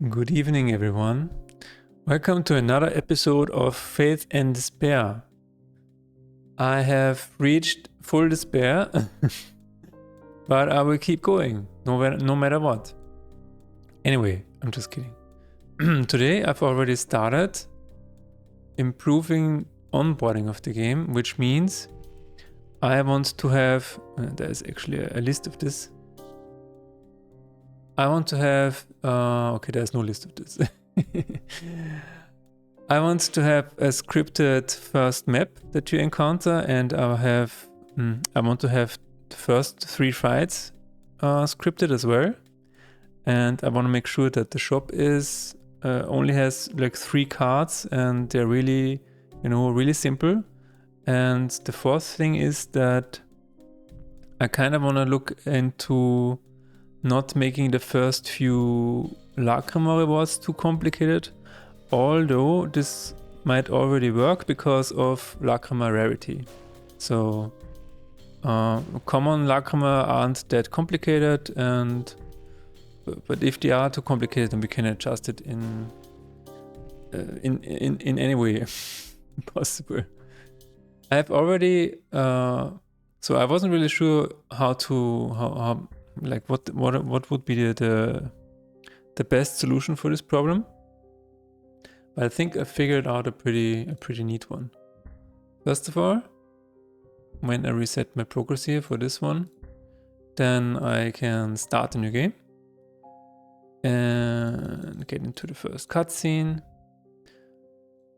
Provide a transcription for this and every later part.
Good evening, everyone. Welcome to another episode of Faith and Despair. I have reached full despair, but I will keep going, no matter what. Anyway, I'm just kidding. Today, I've already started improving onboarding of the game, which means I want to have, there's actually a list of this. I want to have, okay, there's no list of this. I want to have a scripted first map that you encounter, and I want to have the first 3 fights scripted as well. And I want to make sure that the shop is only has like 3 cards, and they're really, really simple. And the fourth thing is that I kind of want to look into not making the first few Lacrima rewards too complicated, although this might already work because of Lacrima rarity. So common Lacrima aren't that complicated, but if they are too complicated, then we can adjust it in any way possible. I have already so I wasn't really sure how like what would be the best solution for this problem. But I think I figured out a pretty neat one. First of all, when I reset my progress here for this one, then I can start a new game and get into the first cutscene.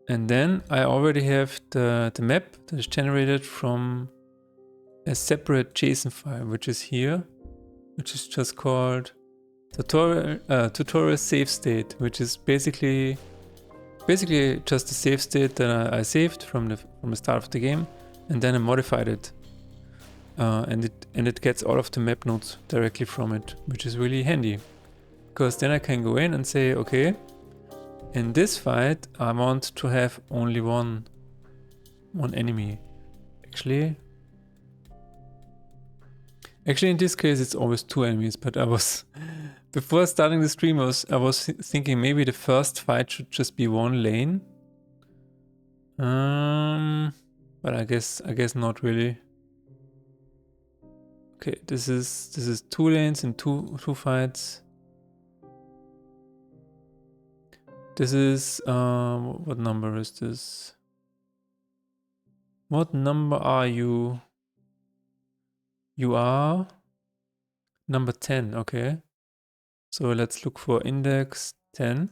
And then I already have the map that is generated from a separate JSON file, which is here, which is just called tutorial save state, which is basically just a save state that I saved from the start of the game, and then I modified it, and it gets all of the map nodes directly from it, which is really handy, because then I can go in and say, okay, in this fight I want to have only one enemy. Actually, in this case, it's always 2 enemies, but before starting the stream, I was thinking maybe the first fight should just be 1 lane. But I guess not really. Okay, this is 2 lanes and two fights. This is, what number is this? What number are you? You are number 10, okay. So let's look for index 10.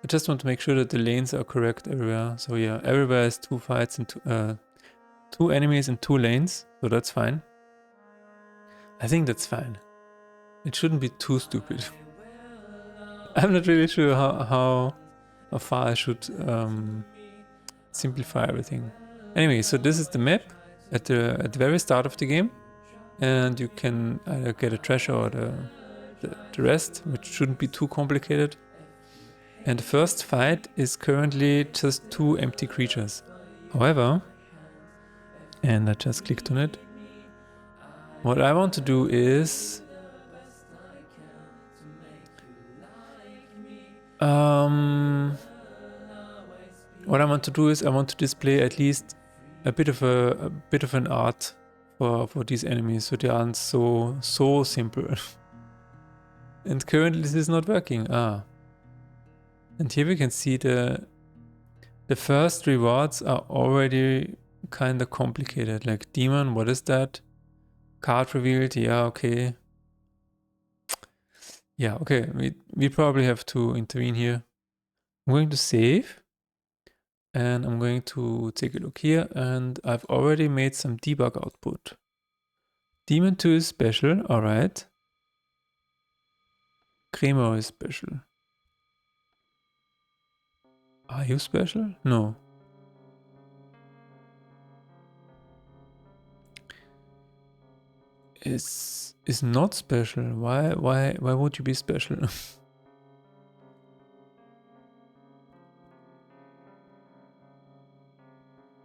I just want to make sure that the lanes are correct everywhere. So yeah, everywhere is 2 fights and 2 enemies and 2 lanes. So that's fine. I think that's fine. It shouldn't be too stupid. I'm not really sure how far I should simplify everything. Anyway, so this is the map at the very start of the game, and you can either get a treasure or the rest, which shouldn't be too complicated. And the first fight is currently just 2 empty creatures. However, and I just clicked on it, what I want to do is I want to display at least a bit of an art for these enemies, so they aren't so simple. And currently this is not working. And here we can see the first rewards are already kind of complicated. Like demon, what is that? Card revealed, yeah, okay. Yeah, okay, we probably have to intervene here. I'm going to save, and I'm going to take a look here, and I've already made some debug output. Demon 2 is special, alright. Cremo is special. Are you special? No. Is not special. Why would you be special?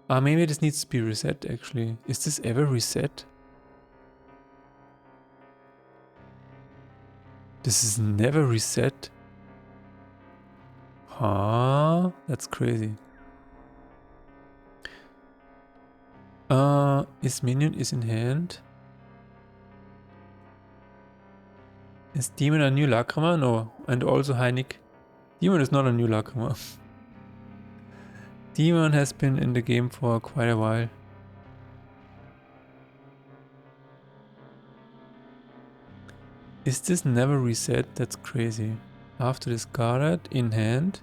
Maybe this needs to be reset actually. Is this ever reset? This is never reset. Huh? That's crazy. Is minion is in hand? Is demon a new lacrima? No. And also Heinik. Demon is not a new lacrima. Demon has been in the game for quite a while. Is this never reset? That's crazy. After discarded, in hand.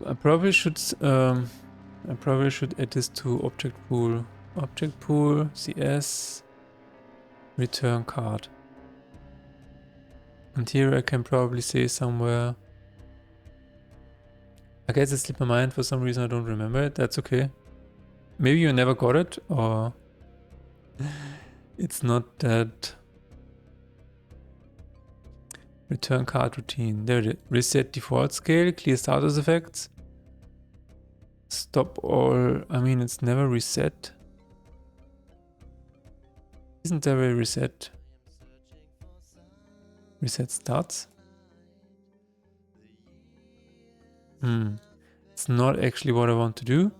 I probably should add this to object pool. Object pool, CS, return card. And here I can probably say somewhere. I guess it slipped my mind for some reason, I don't remember it. That's okay. Maybe you never got it, or it's not that. Return card routine. There it is. Reset default scale, clear status effects. Stop all. I mean, it's never reset. Isn't there a reset? Reset stats? It's not actually what I want to do.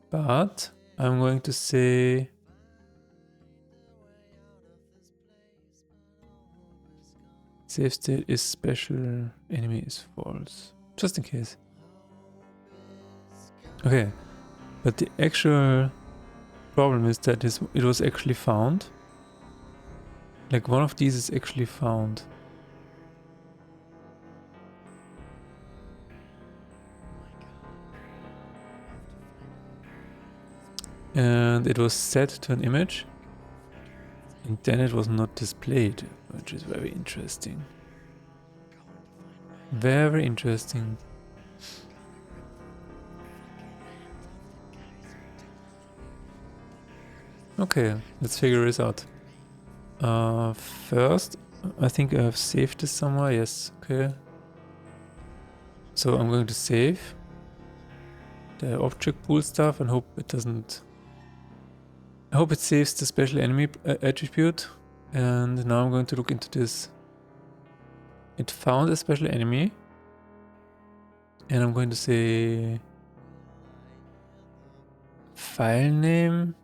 But I'm going to say save state is special, enemy is false. Just in case. Okay. But the actual problem is that it was actually found. Like one of these is actually found. And it was set to an image. And then it was not displayed, which is very interesting. Very interesting. Okay, let's figure this out. First, I think I have saved this somewhere. Yes, okay. So I'm going to save the object pool stuff and hope it doesn't. I hope it saves the special enemy attribute. And now I'm going to look into this. It found a special enemy. And I'm going to say file name.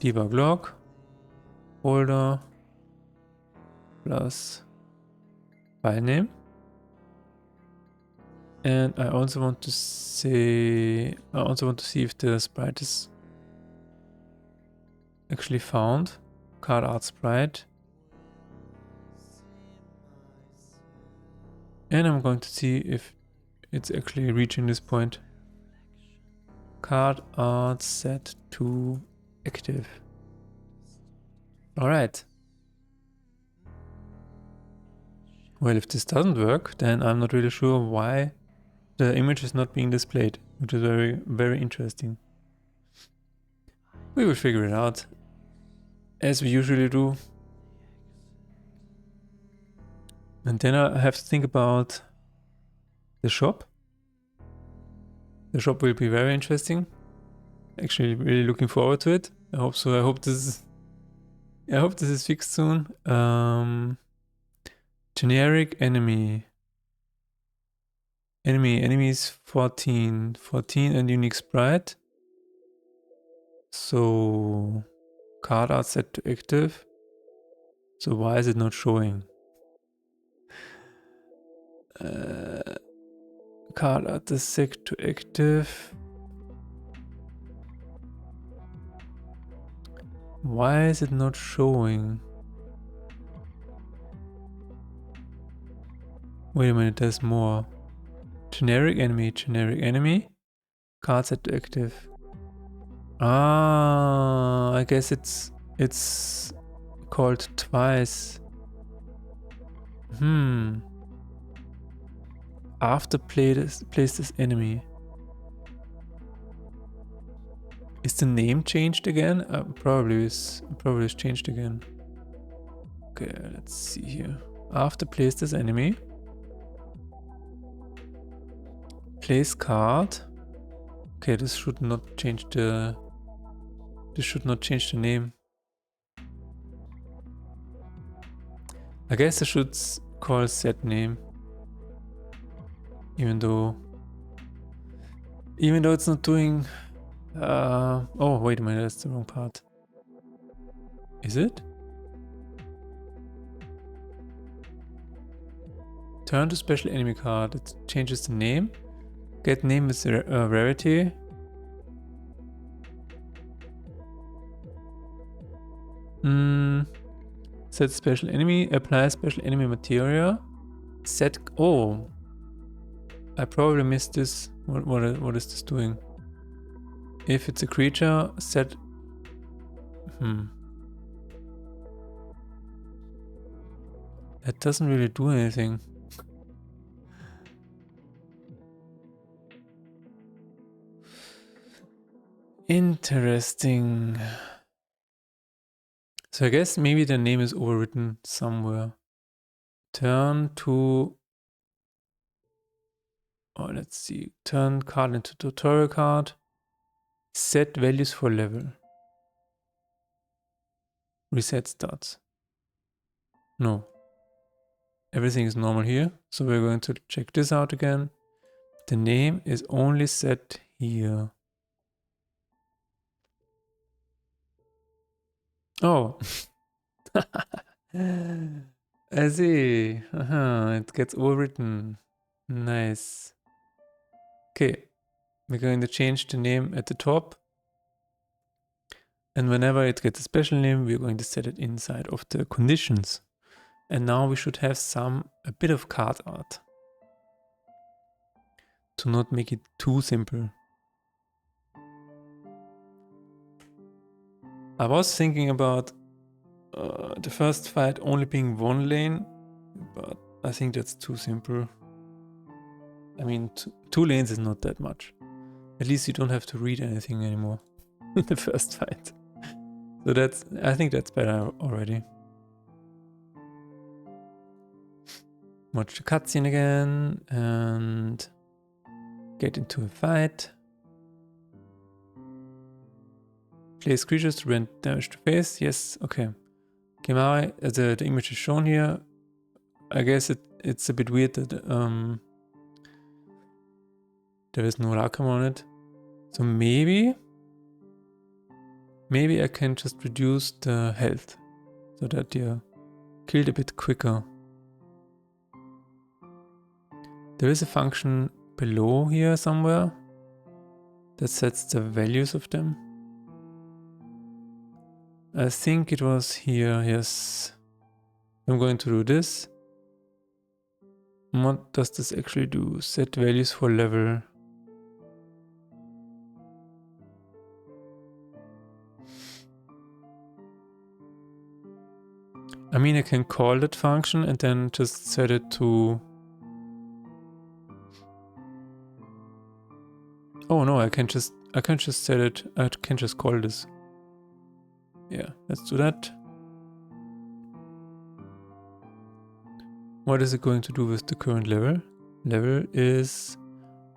Debug log. Folder. Plus file name. And I also want to see if the sprite is actually found. Card art sprite. And I'm going to see if it's actually reaching this point. Card art set to active. Alright. Well, if this doesn't work, then I'm not really sure why the image is not being displayed, which is very, very interesting. We will figure it out, as we usually do. And then I have to think about the shop. The shop will be very interesting. Actually, really looking forward to it. I hope so. I hope this is fixed soon. Generic enemy. Enemy is 14 and unique sprite. So card art set to active. So why is it not showing? Card art is set to active. Why is it not showing? Wait a minute, there's more. Generic enemy. Card set to active. Ah, I guess it's called twice. After place this enemy. Is the name changed again? Probably is changed again. Okay, let's see here. After place this enemy. Place card. Okay, this should not change the name. I guess I should call set name. Even though it's not doing oh wait a minute, that's the wrong part. Is it? Turn to special enemy card. It changes the name. Get name with rarity. Set special enemy. Apply special enemy material. Set. Oh, I probably missed this. What is this doing? If it's a creature, set. That doesn't really do anything. Interesting. So I guess maybe the name is overwritten somewhere. Turn to... Oh, let's see. Turn card into tutorial card. Set values for level. Reset stats. No. Everything is normal here. So we're going to check this out again. The name is only set here. Oh. I see. It gets overwritten. Nice. Okay. We're going to change the name at the top. And whenever it gets a special name, we're going to set it inside of the conditions. And now we should have a bit of card art. To not make it too simple. I was thinking about the first fight only being one lane, but I think that's too simple. I mean, two lanes is not that much. At least you don't have to read anything anymore in the first fight. So I think that's better already. Watch the cutscene again and get into a fight. Place creatures to prevent damage to face. Yes, okay. Kimari, the image is shown here. I guess it's a bit weird that there is no Rakam on it. So maybe I can just reduce the health so that you're killed a bit quicker. There is a function below here somewhere that sets the values of them. I think it was here, yes. I'm going to do this. What does this actually do? Set values for level. I mean, I can call that function and then just set it to... Oh no, I can just set it, I can just call this. Yeah, let's do that. What is it going to do with the current level? Level is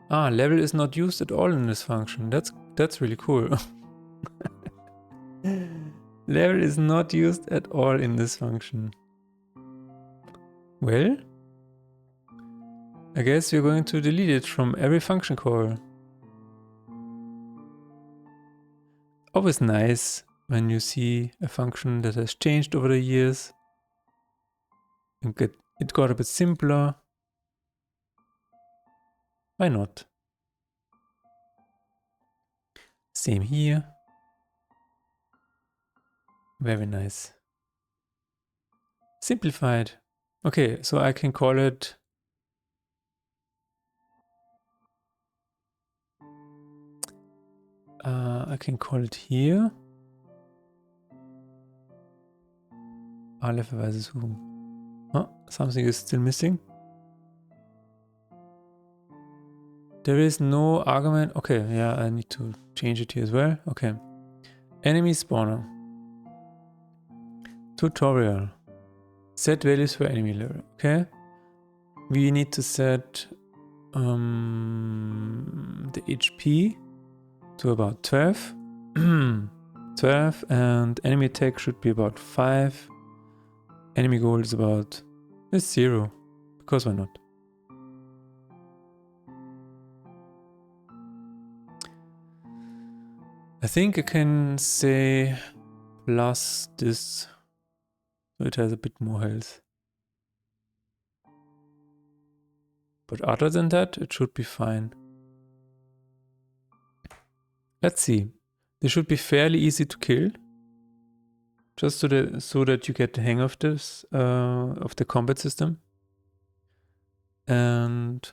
not used at all in this function. That's really cool. Level is not used at all in this function. Well, I guess we're going to delete it from every function call. Always nice when you see a function that has changed over the years. It got a bit simpler. Why not? Same here. Very nice. Simplified. Okay, so I can call it... I can call it here. Aleph-weise suchen. Oh, something is still missing. There is no argument. Okay, yeah, I need to change it here as well. Okay. Enemy spawner. Tutorial. Set values for enemy level. Okay. We need to set the HP to about 12. 12, and enemy attack should be about 5. Enemy gold is about 0, because why not? I think I can say plus this, so it has a bit more health. But other than that, it should be fine. Let's see. They should be fairly easy to kill. Just so that you get the hang of this, of the combat system. And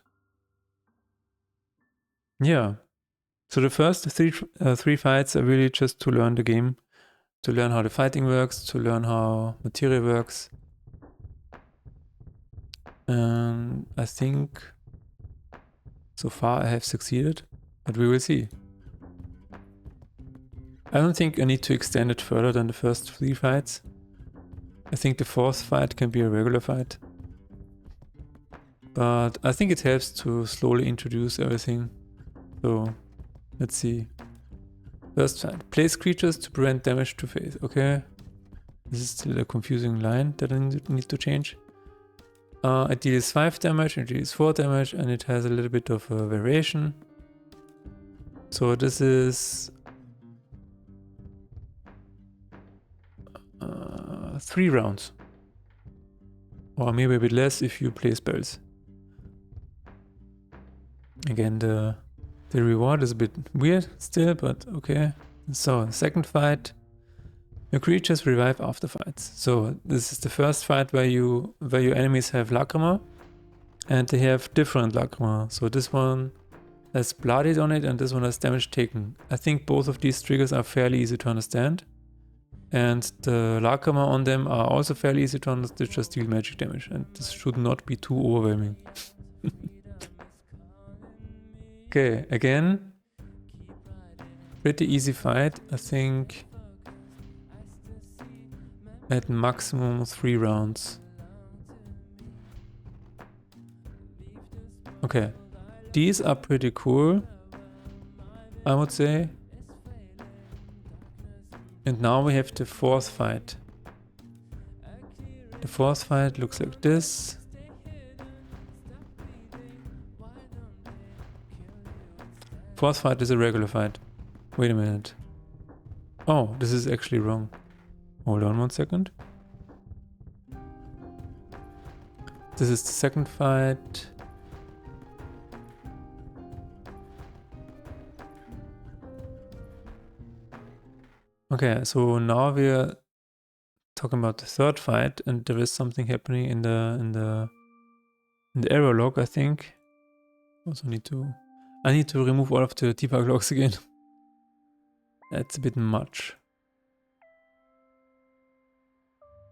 yeah. So the first three fights are really just to learn the game, to learn how the fighting works, to learn how material works. And I think so far I have succeeded, but we will see. I don't think I need to extend it further than the first 3 fights. I think the 4th fight can be a regular fight. But I think it helps to slowly introduce everything. So let's see. First fight. Place creatures to prevent damage to face. Okay. This is still a confusing line that I need to change. It deals 5 damage, it deals 4 damage, and it has a little bit of a variation. So this is 3 rounds. Or maybe a bit less if you play spells. Again, the reward is a bit weird still, but okay. So, second fight. Your creatures revive after fights. So this is the first fight where your enemies have lacrima, and they have different lacrima. So this one has bloodied on it, and this one has damage taken. I think both of these triggers are fairly easy to understand. And the lacrima on them are also fairly easy to understand, they just deal magic damage. And this should not be too overwhelming. Okay, again, pretty easy fight. I think at maximum 3 rounds. Okay, these are pretty cool, I would say. And now we have the 4th fight. The 4th fight looks like this. Fourth fight is a regular fight. Wait a minute. Oh, this is actually wrong. Hold on 1 second. This is the second fight. Okay, so now we're talking about the 3rd fight, and there is something happening in the error log, I think. Also I need to remove all of the debug logs again. That's a bit much.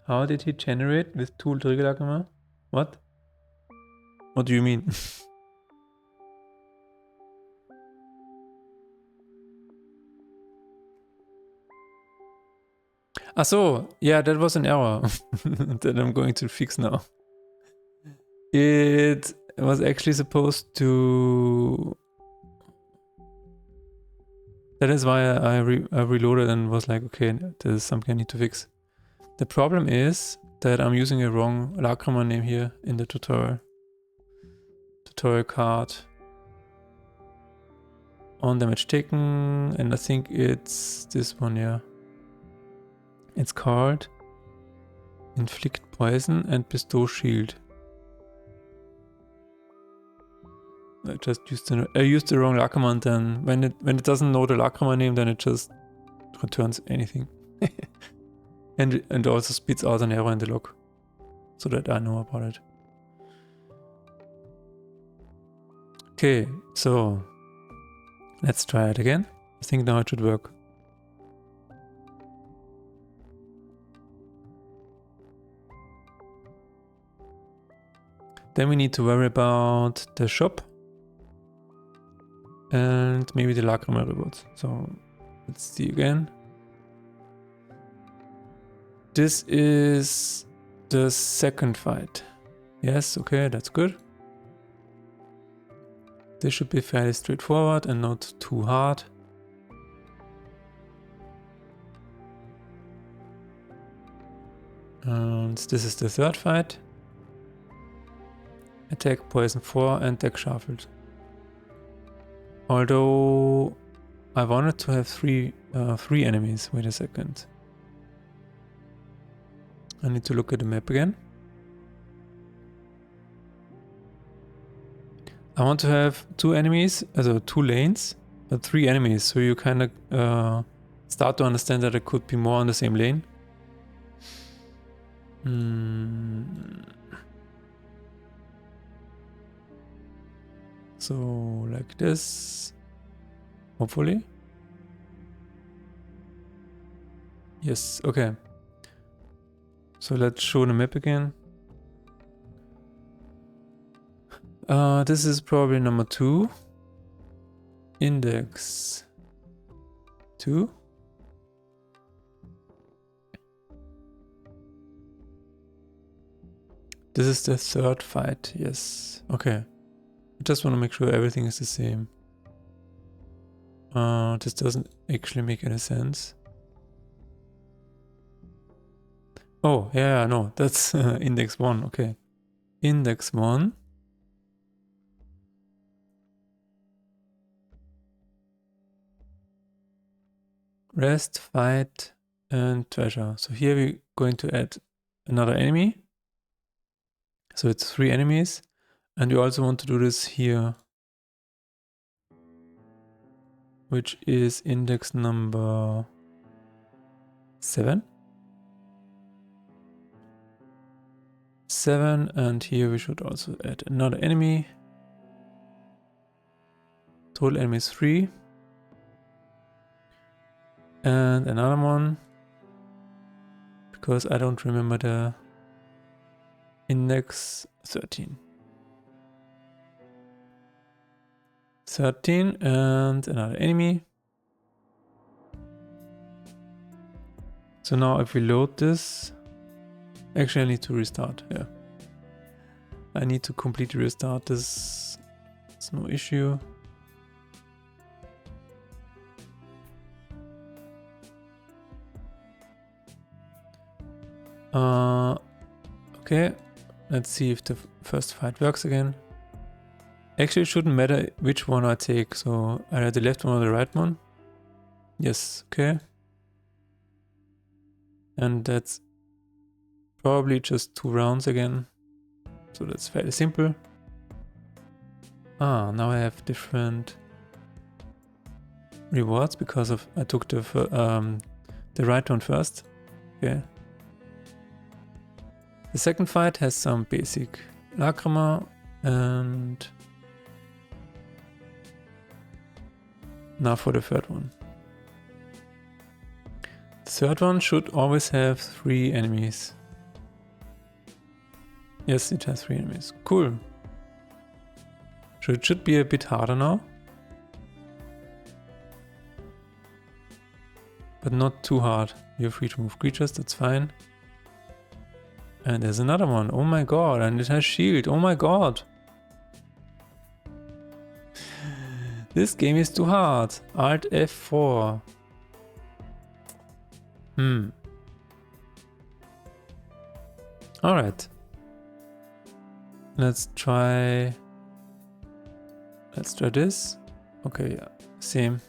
How did he generate with tool trigger lacrima? What? What do you mean? Ah, so yeah, that was an error that I'm going to fix now. It was actually supposed to. That is why I reloaded and was like, okay, there's something I need to fix. The problem is that I'm using a wrong lacrima name here in the tutorial card. On damage taken, and I think it's this one, yeah. It's called Inflict Poison and Bestow Shield. I just used the wrong lacrima, and then when it doesn't know the lacrima name, then it just returns anything. and also spits out an error in the log, so that I know about it. Okay, so let's try it again. I think now it should work. Then we need to worry about the shop and maybe the lacrima rewards. So let's see again. This is the second fight. Yes, okay, that's good. This should be fairly straightforward and not too hard. And this is the third fight. Attack, poison 4 and deck shuffled. Although I wanted to have three enemies. Wait a second. I need to look at the map again. I want to have 2 enemies, also 2 lanes, but 3 enemies. So you kind of start to understand that there could be more on the same lane. So like this, hopefully. Yes, okay. So let's show the map again. This is probably number 2. Index 2. This is the third fight, yes. Okay. I just want to make sure everything is the same. This doesn't actually make any sense. Oh, yeah, no, that's index 1, okay. Index 1. Rest, fight, and treasure. So here we're going to add another enemy. So it's 3 enemies. And we also want to do this here, which is index number 7. 7, and here we should also add another enemy. Total enemies 3. And another one, because I don't remember the index 13. 13 and another enemy. So now if we load this, actually I need to restart, yeah. I need to completely restart this, it's no issue. Okay, let's see if the first fight works again. Actually, it shouldn't matter which one I take, so either the left one or the right one. Yes, okay. And that's probably just 2 rounds again. So that's fairly simple. Now I have different rewards because of I took the right one first. Okay. The second fight has some basic lacrima, and now for the third one. The third one should always have 3 enemies. Yes, it has 3 enemies. Cool. So it should be a bit harder now. But not too hard. You're free to move creatures, that's fine. And there's another one. Oh my god, and it has shield. Oh my god. This game is too hard. Alt F4. Alright. Let's try this. Okay, yeah, same.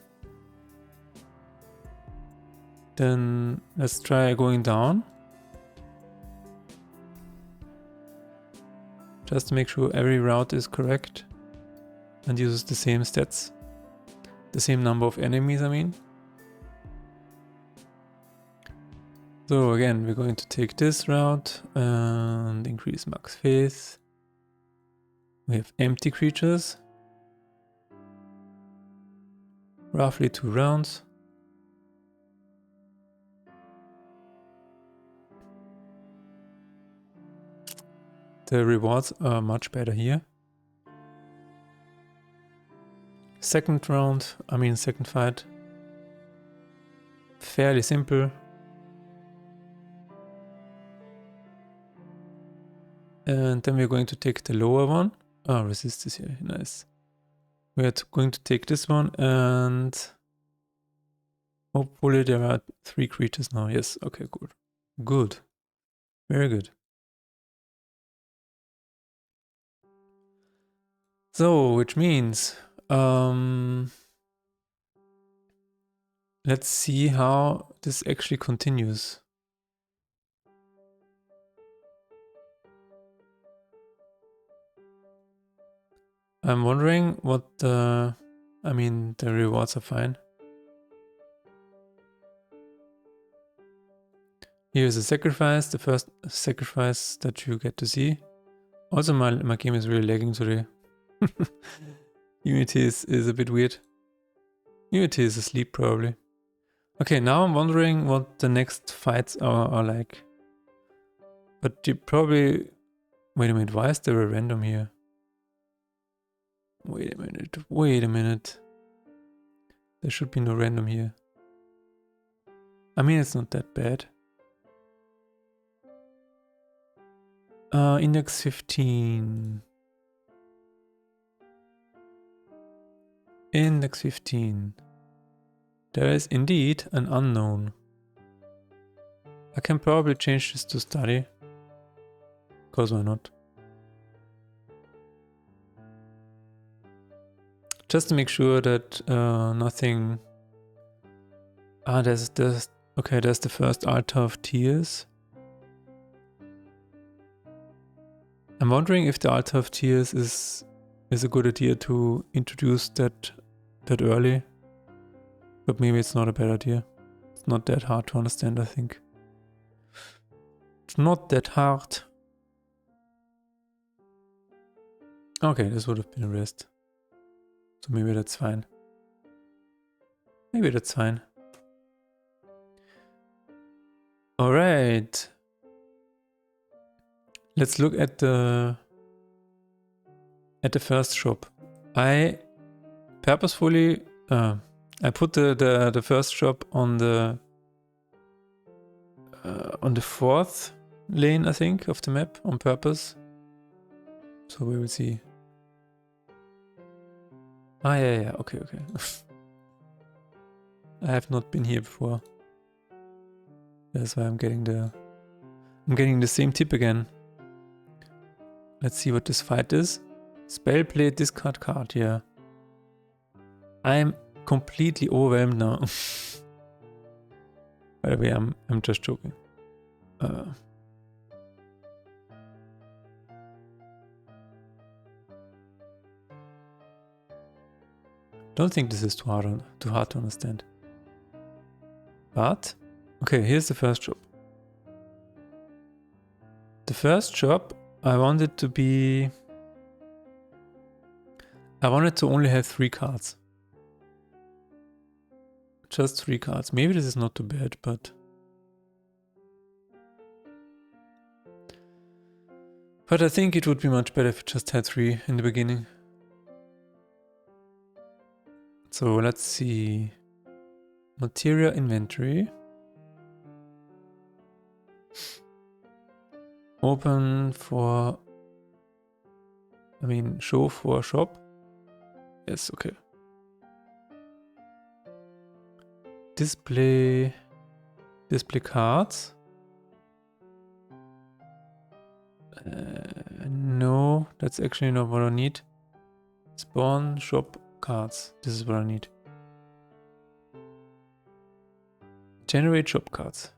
Then let's try going down. Just to make sure every route is correct and uses the same stats. The same number of enemies, I mean. So again, we're going to take this route and increase max faith. We have empty creatures. Roughly 2 rounds. The rewards are much better here. Second fight. Fairly simple. And then we're going to take the lower one. Resist is here, nice. We are going to take this one and hopefully there are 3 creatures now. Yes, okay, good. Good. Very good. So, which means, let's see how this actually continues. I'm wondering what the rewards are fine. Here's a sacrifice, the first sacrifice that you get to see. Also, my game is really lagging today. Unity is a bit weird. Unity is asleep probably. Okay, now I'm wondering what the next fights are like. But you probably... Wait a minute, why is there a random here? Wait a minute. There should be no random here. I mean, it's not that bad. Index 15. Index 15. There is indeed an unknown. I can probably change this to study. Because why not? Just to make sure that nothing... there's the first Altar of Tears. I'm wondering if the Altar of Tears is a good idea to introduce that early. But maybe it's not a bad idea. It's not that hard to understand, I think. It's not that hard. Okay, this would have been a rest. So maybe that's fine. Maybe that's fine. Alright. Let's look at the first shop. I purposefully I put the first shop on the fourth lane, I think, of the map on purpose. So we will see. Yeah, okay. I have not been here before. That's why I'm getting the same tip again. Let's see what this fight is. Spell play, discard card, yeah. I'm completely overwhelmed now. By the way, I'm just joking. Don't think this is too hard to understand. But okay, here's the first shop. The first shop I wanted to only have 3 cards. Just 3 cards. Maybe this is not too bad, but I think it would be much better if it just had 3 in the beginning. So let's see. Material inventory. Open for... show for shop. Yes, okay. Display cards. No, that's actually not what I need. Spawn shop cards. This is what I need. Generate shop cards.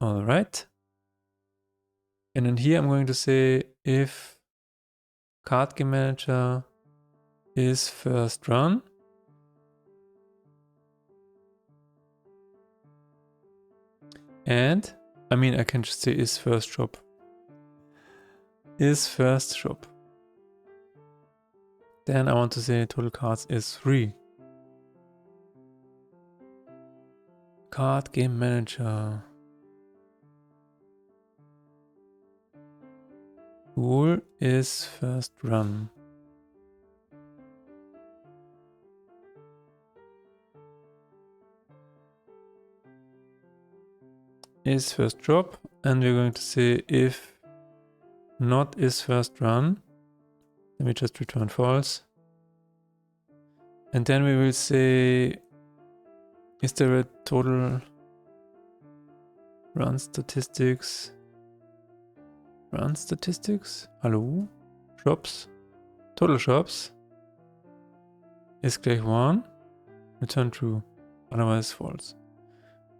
All right. And then here I'm going to say if card game manager is first run, and I can just say is first shop. Is first shop. Then I want to say total cards is 3. Card game manager. Tool is first run. Is first drop, and we're going to say if not is first run, let me just return false. And then we will say, is there a total? Run statistics. Run statistics? Hallo? Shops? Total shops? Ist gleich 1. Return true. Otherwise false.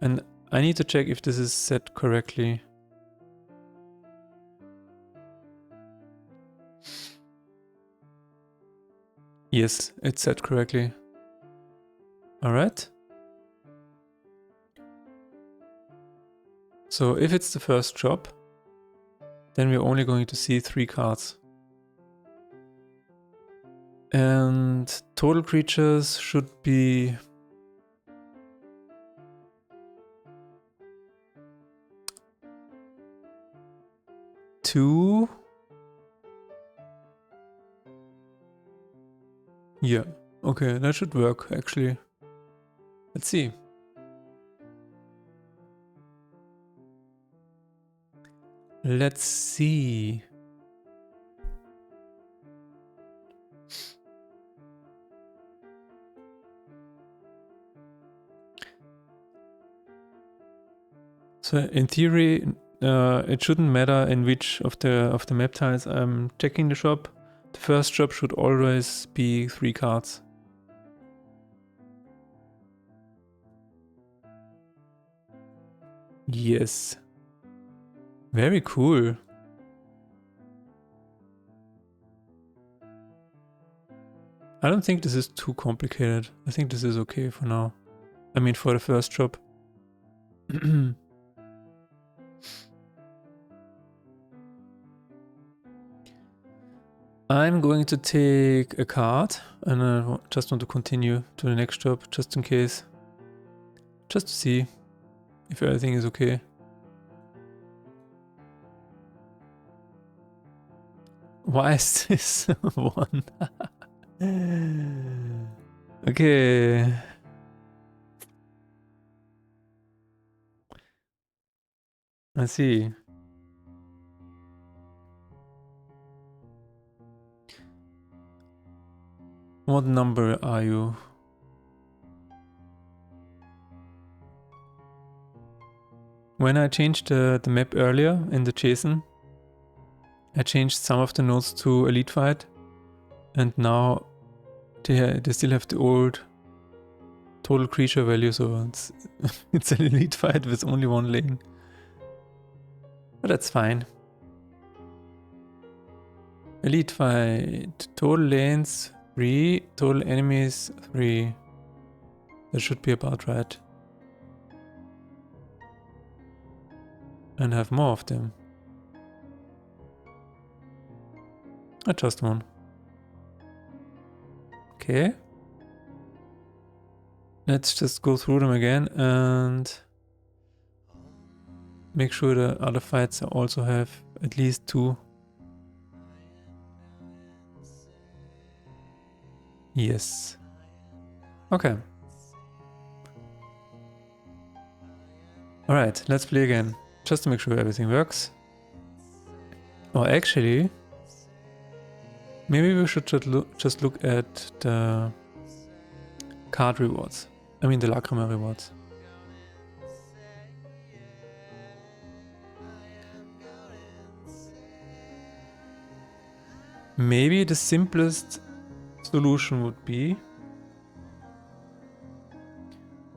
And I need to check if this is set correctly. Yes, it's set correctly. Alright. So if it's the first job, then we're only going to see 3 cards. And total creatures should be two. Yeah, okay, that should work actually. Let's see. Let's see. So in theory, it shouldn't matter in which of the map tiles I'm checking the shop. The first shop should always be 3 cards. Yes. Very cool. I don't think this is too complicated. I think this is okay for now. I mean, for the first shop. I'm going to take a card and I just want to continue to the next job just in case. Just to see if everything is okay. Why is this 1? Okay. I see. What number are you? When I changed the map earlier in the JSON, I changed some of the nodes to Elite Fight, and now they still have the old total creature value, so it's an Elite Fight with only 1 lane. But that's fine. Elite Fight, total lanes 3, total enemies 3. That should be about right. And have more of them. Just 1. Okay. Let's just go through them again and make sure the other fights also have at least 2. Yes. Okay. Alright, let's play again. Just to make sure everything works. Or actually, maybe we should just look at the card rewards. I mean the Lacrima rewards. Maybe the simplest solution would be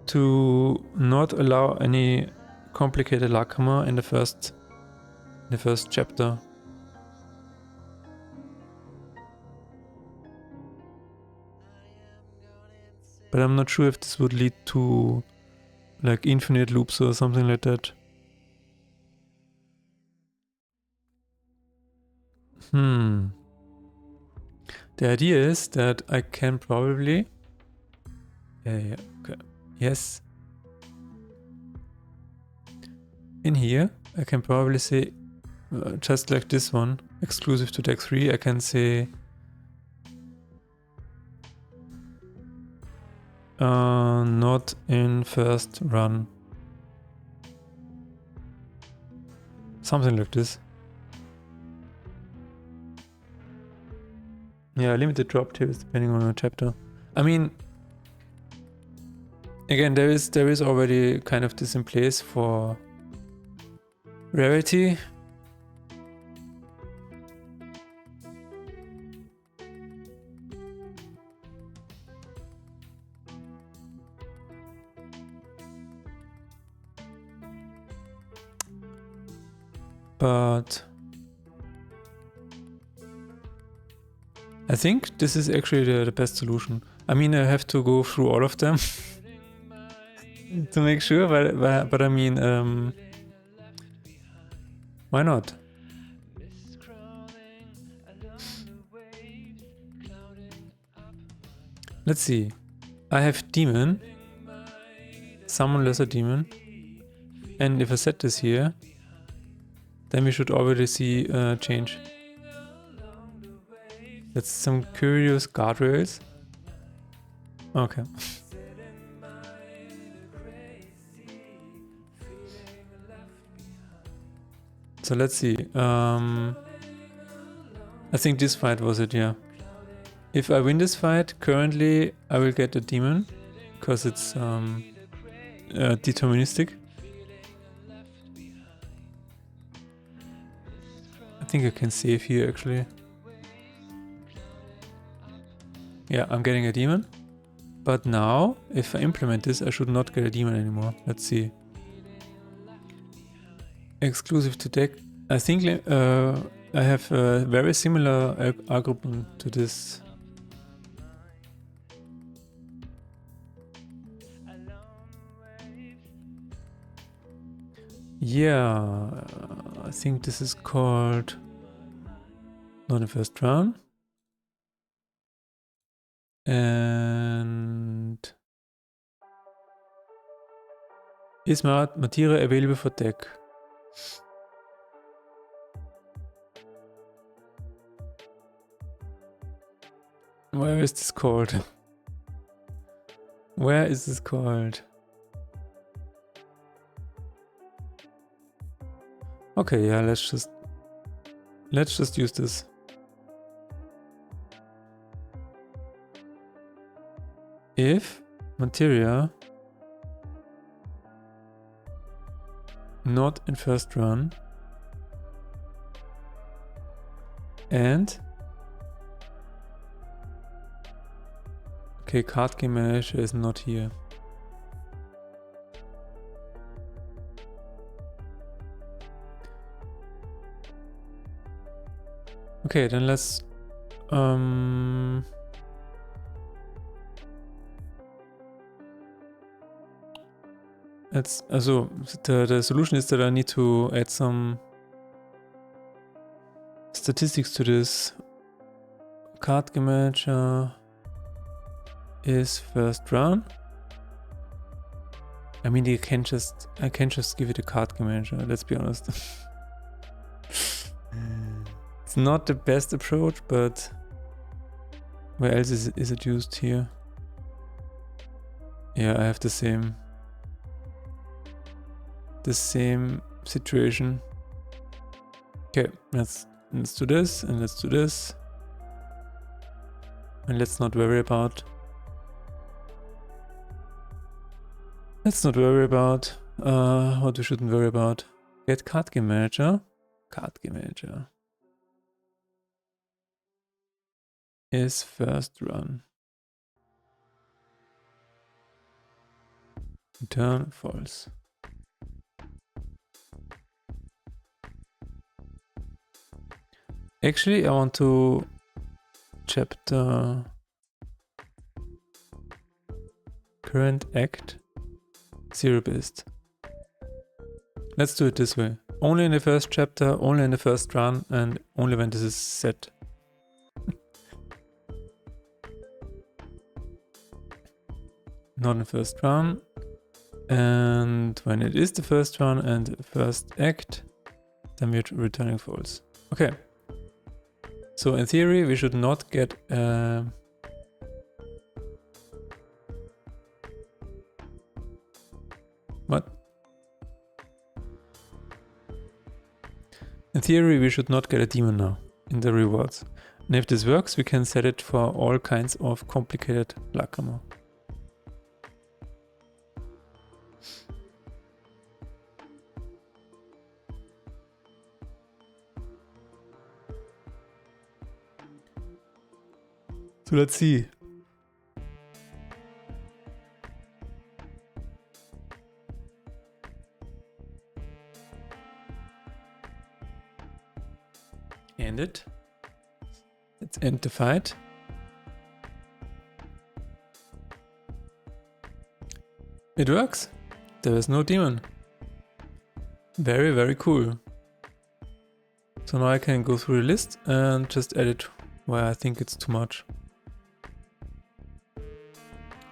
to not allow any complicated Lacrima in the first chapter. But I'm not sure if this would lead to like infinite loops or something like that. The idea is that I can probably... okay. Yes. In here, I can probably say, just like this one, exclusive to deck 3, I can say... not in first run. Something like this. Yeah, limited drop tiers depending on the chapter. I mean, again, there is already kind of this in place for Rarity. But I think this is actually the best solution. I mean, I have to go through all of them to make sure, but I mean, why not? Let's see. I have demon, summon lesser demon, and if I set this here, then we should already see change. That's some curious guardrails. Okay. So let's see. I think this fight was it, yeah. If I win this fight, currently I will get a demon, because it's deterministic. I think I can save here actually. Yeah, I'm getting a demon. But now, if I implement this, I should not get a demon anymore. Let's see. Exclusive to deck. I think I have a very similar algorithm to this. Yeah, I think this is called not in first round. And is material available for deck? Where is this called? Where is this called? Okay, yeah, let's just use this. If materia not in first run and okay, card game manager is not here. Okay, then let's also the solution is that I need to add some statistics to this. Card game manager is first round. I mean, I can just give it a card game manager, let's be honest. It's not the best approach, but where else is it used here? Yeah, I have the same situation. Okay, let's do this and let's do this. And let's not worry about what we shouldn't worry about. Get card game manager. Card game manager is first run. Return false. Actually, I want to chapter current act 0 based. Let's do it this way. Only in the first chapter, only in the first run, and only when this is set. Not in first run. And when it is the first run and the first act, then we're returning false. Okay. So in theory, we should not get what? In theory, we should not get a demon now in the rewards. And if this works, we can set it for all kinds of complicated luck armor. So let's see. End it. Let's end the fight. It works. There is no demon. Very, very cool. So now I can go through the list and just edit where I think it's too much.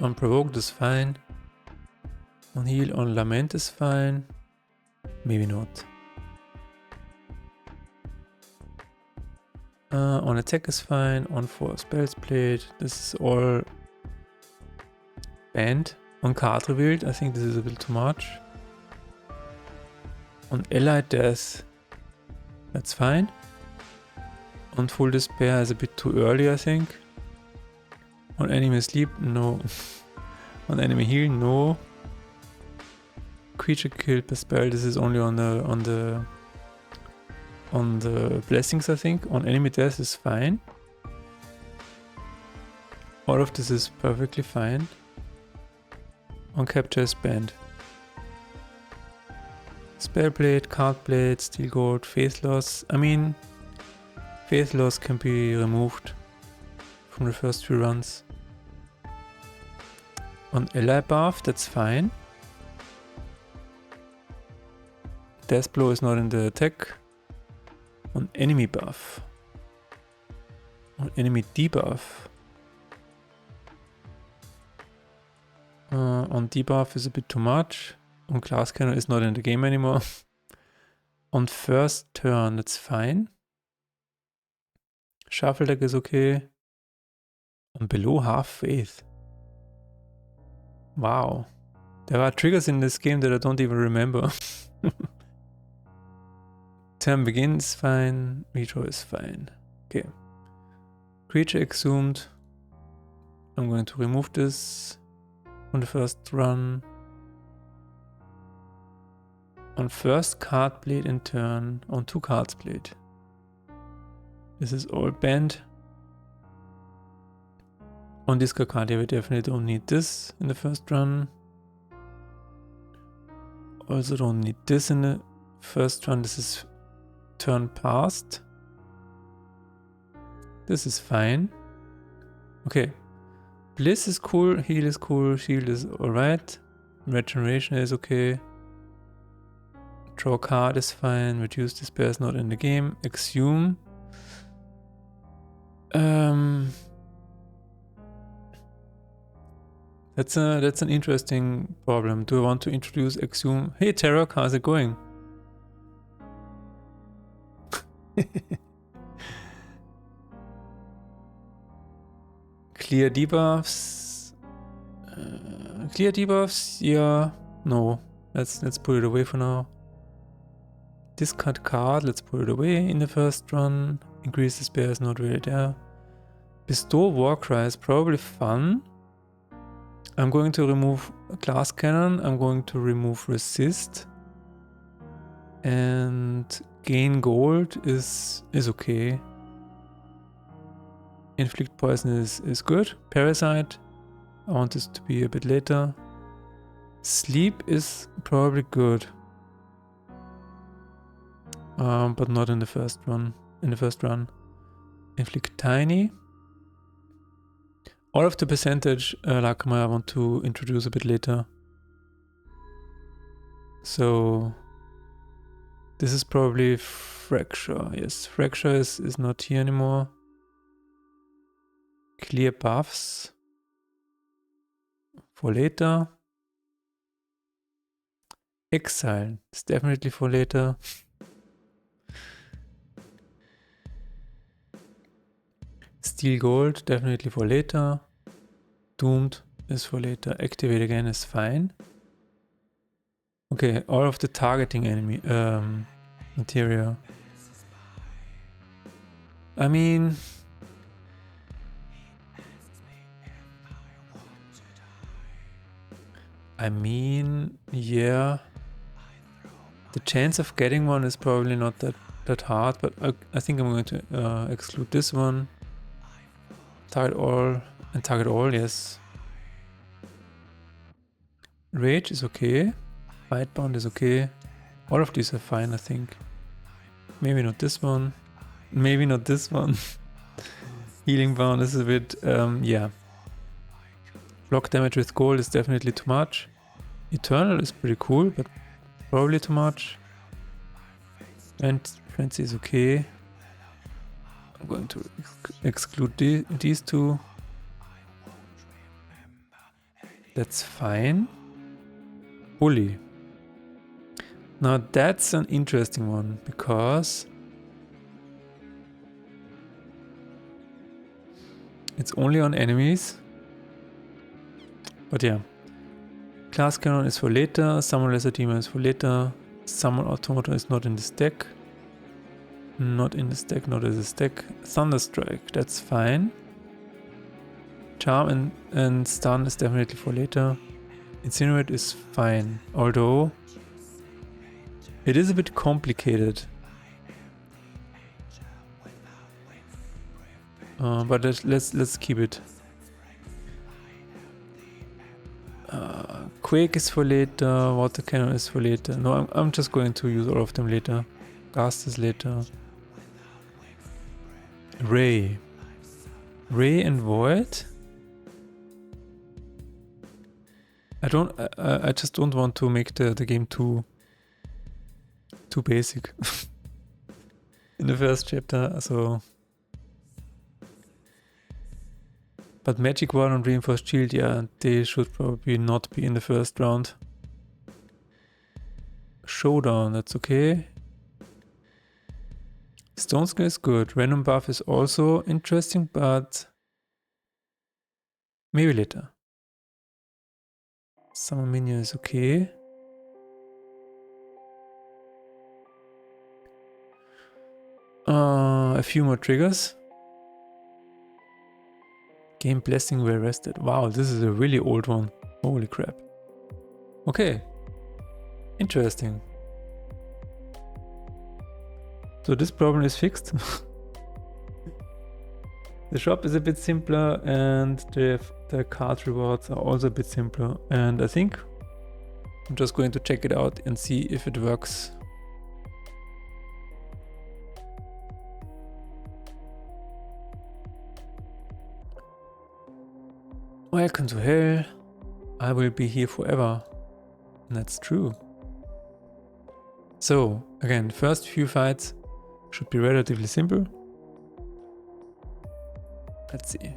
Unprovoked is fine. On heal, on lament is fine. Maybe not. On attack is fine. On 4 spells played. This is all banned. On card revealed, I think this is a bit too much. On allied death, that's fine. On full despair is a bit too early, I think. On enemy sleep, no. On enemy heal, no. Creature killed per spell, this is only on the blessings, I think. On enemy death is fine. All of this is perfectly fine. On capture is banned. Spellblade, Cardblade, Steel Gold, Faith Loss. I mean, Faith Loss can be removed from the first few runs. On ally buff, that's fine. Death Blow is not in the attack. On enemy buff. On enemy debuff. On debuff is a bit too much. On Glass Cannon is not in the game anymore. On first turn, that's fine. Shuffle deck is okay. On below half faith. Wow. There are triggers in this game that I don't even remember. Turn begins fine. Redraw is fine. Okay. Creature exhumed. I'm going to remove this on the first run. On first card blade in turn. On 2 cards blade. This is all banned. On discard card, yeah, we definitely don't need this in the first run. Also don't need this in the first run. This is turn past. This is fine. Okay. Bliss is cool, heal is cool, shield is alright. Regeneration is okay. Draw card is fine, reduce despair is not in the game. Exhume. That's an interesting problem. Do I want to introduce Exhume? Hey Terok, how's it going? Clear debuffs. Clear debuffs, yeah. No. Let's put it away for now. Discard card, let's put it away in the first run. Increase despair is not really there. Bestow Warcry is probably fun. I'm going to remove Glass Cannon. I'm going to remove Resist. And gain gold is okay. Inflict poison is good. Parasite, I want this to be a bit later. Sleep is probably good. But not in the first run. Inflict tiny. All of the percentage Lakama I want to introduce a bit later. So this is probably Fracture. Yes, Fracture is not here anymore. Clear buffs for later. Exile is definitely for later. Steel Gold definitely for later. Doomed is for later. Activate again is fine. Okay, all of the targeting enemy material. I mean, yeah. The chance of getting one is probably not that hard, but I think I'm going to exclude this one. Target all and target all, yes. Rage is okay. Fightbound is okay. All of these are fine, I think. Maybe not this one. Maybe not this one. Healing bound is a bit, yeah. Block damage with gold is definitely too much. Eternal is pretty cool, but probably too much. And Frenzy is okay. I'm going to exclude these two. That's fine. Bully. Now that's an interesting one, because it's only on enemies. But yeah. Class Cannon is for later, Summon Lesser Demon is for later, Summon Automata is not in this deck. Not in this deck, not in this deck. Thunderstrike, that's fine. Charm and Stun is definitely for later. Incinerate is fine, although it is a bit complicated. But let's keep it. Quake is for later, Water Cannon is for later. No, I'm just going to use all of them later. Gast is later. Ray. Ray and Void? I just don't want to make the game too basic. In the first chapter, so... But Magic Ward and Reinforced Shield, yeah, they should probably not be in the first round. Showdown, that's okay. Stone Skill is good. Random Buff is also interesting, but maybe later. Summer Minion is okay. A few more triggers. Game Blessing Well Rested. Wow, this is a really old one. Holy crap. Okay. Interesting. So this problem is fixed. The shop is a bit simpler, and the card rewards are also a bit simpler. And I think I'm just going to check it out and see if it works. Welcome to hell. I will be here forever. And that's true. So, again, first few fights should be relatively simple. Let's see.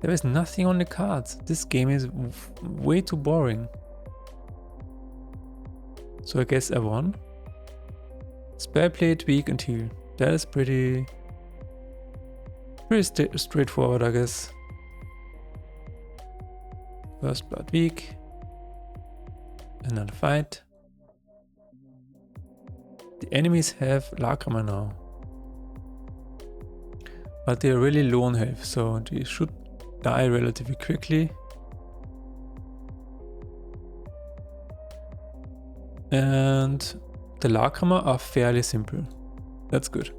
There is nothing on the cards. This game is way too boring. So I guess I won. Spell plate, weak and heal. That is pretty straightforward, I guess. First blood weak. Another fight. The enemies have Lacrima now. But they are really low on health, so they should die relatively quickly. And the Lacrima are fairly simple. That's good.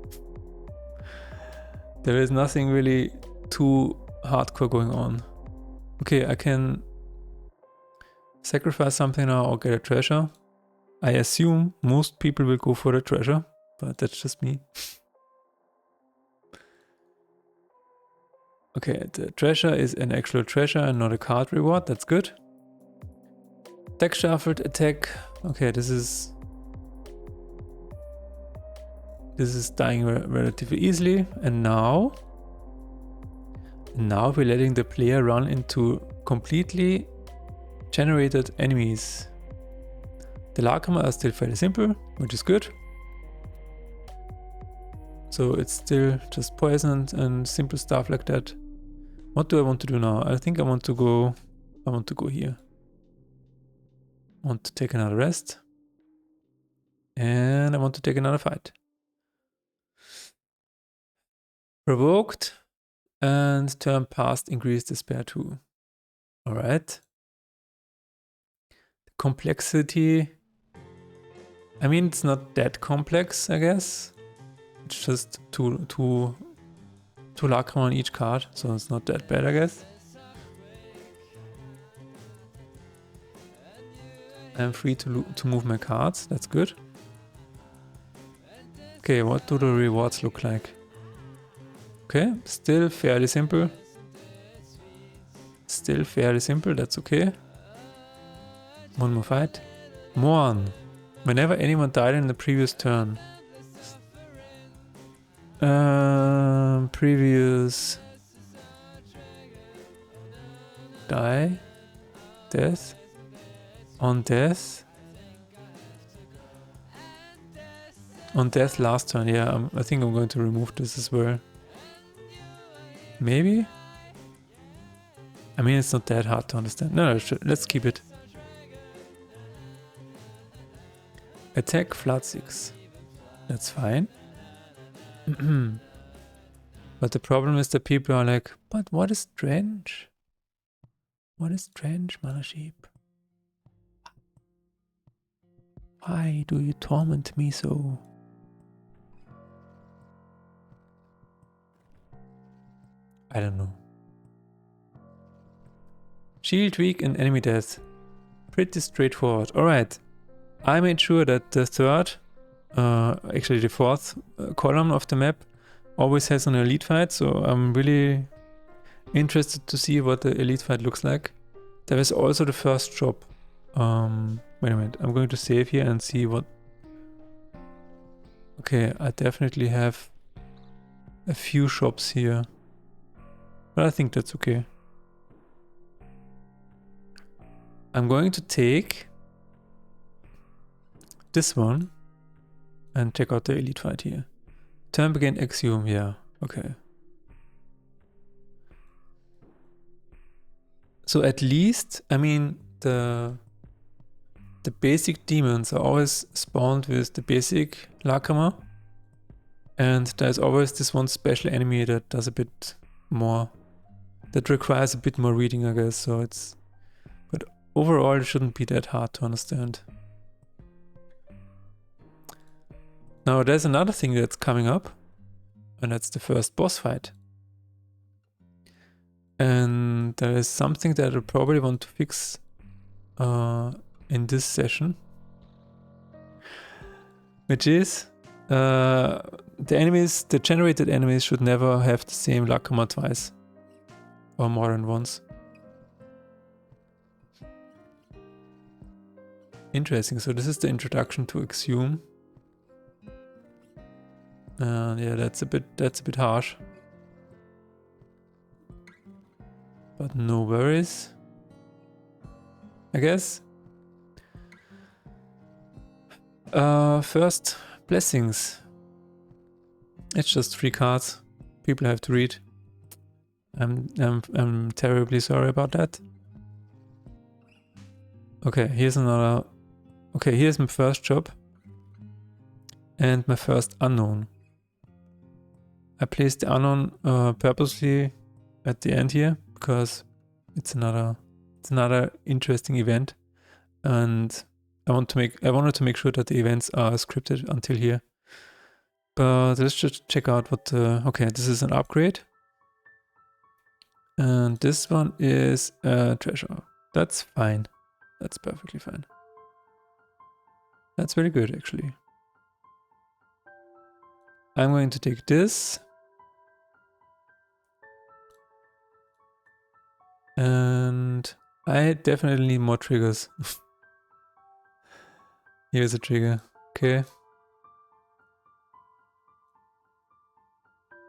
There is nothing really too hardcore going on. Okay, I can sacrifice something now or get a treasure. I assume most people will go for the treasure, but that's just me. Okay, the treasure is an actual treasure and not a card reward. That's good. Deck shuffled, attack. Okay, this is dying relatively easily. And now we're letting the player run into completely generated enemies. The Lacrima are still fairly simple, which is good. So it's still just poison and simple stuff like that. What do I want to do now? I think I want to go here. I want to take another rest. And I want to take another fight. Provoked and turn past increase despair 2. Alright. Complexity. I mean, it's not that complex, I guess. It's just two Lacrima on each card, so it's not that bad, I guess. I'm free to move my cards, that's good. Okay, what do the rewards look like? Okay, still fairly simple. Still fairly simple, that's okay. One more fight. Mourn. Whenever anyone died in the previous turn. Previous... Die. Death. On death. On death last turn, yeah, I think I'm going to remove this as well. Maybe? I mean, it's not that hard to understand. No, let's keep it. Attack flood 6. That's fine. But the problem is that people are like, but what is Drench? What is Drench, Mana Sheep? Why do you torment me so? I don't know. Shield weak and enemy death. Pretty straightforward. Alright. I made sure that the third, actually the fourth column of the map always has an elite fight, so I'm really interested to see what the elite fight looks like. There is also the first shop. Wait a minute, I'm going to save here and see what... Okay, I definitely have a few shops here, but I think that's okay. I'm going to take this one and check out the elite fight here. Turn begin Axiom, yeah, okay. So at least, I mean, the basic demons are always spawned with the basic Lacrima, and there's always this one special enemy that does a bit more, that requires a bit more reading, I guess, so it's... But overall it shouldn't be that hard to understand. Now there's another thing that's coming up, and that's the first boss fight. And there is something that I probably want to fix in this session, which is the enemies, the generated enemies should never have the same Lacrima twice or more than once. Interesting, so this is the introduction to Exhume. Yeah, that's a bit harsh. But no worries, I guess. First, blessings. It's just 3 cards. People have to read. I'm terribly sorry about that. Okay, here's another. Okay, here's my first job. And my first unknown. I placed the unknown purposely at the end here because it's another interesting event, and I wanted to make sure that the events are scripted until here. But let's just check out what okay, this is an upgrade. And this one is a treasure. That's fine. That's perfectly fine. That's very good, actually. I'm going to take this. And I definitely need more triggers. Here's a trigger. Okay.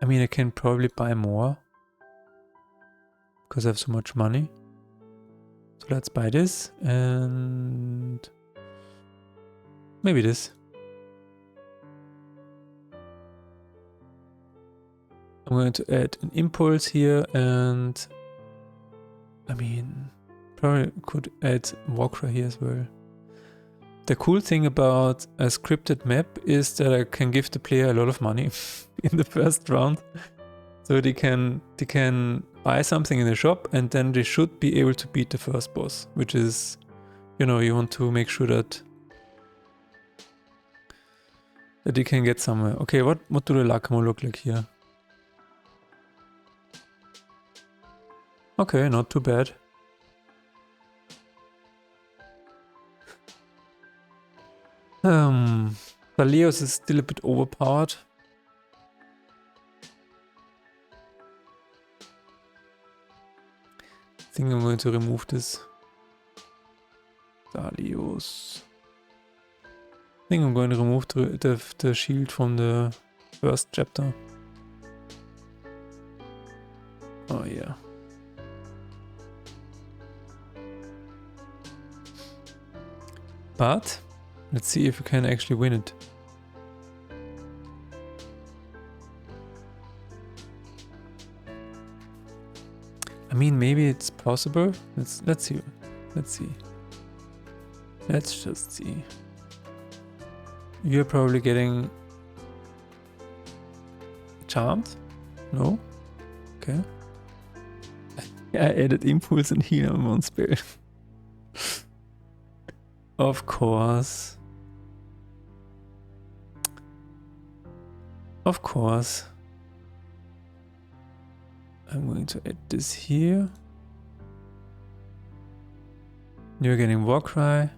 I mean, I can probably buy more because I have so much money. So let's buy this and maybe this. I'm going to add an impulse here, and I mean, probably could add Walkra here as well. The cool thing about a scripted map is that I can give the player a lot of money in the first round. So they can buy something in the shop, and then they should be able to beat the first boss, which is, you know, you want to make sure that that you can get somewhere. Okay, what do the Lacamo look like here? Okay, not too bad. Baleos is still a bit overpowered. I think I'm going to remove this. Dalios. I think I'm going to remove the shield from the first chapter. Oh yeah. But let's see if we can actually win it. I mean, maybe it's possible. Let's see. Let's see. Let's just see. You're probably getting charmed? No? Okay. I added impulse and heal on one spell. Of course. Of course. I'm going to add this here. You're getting Warcry.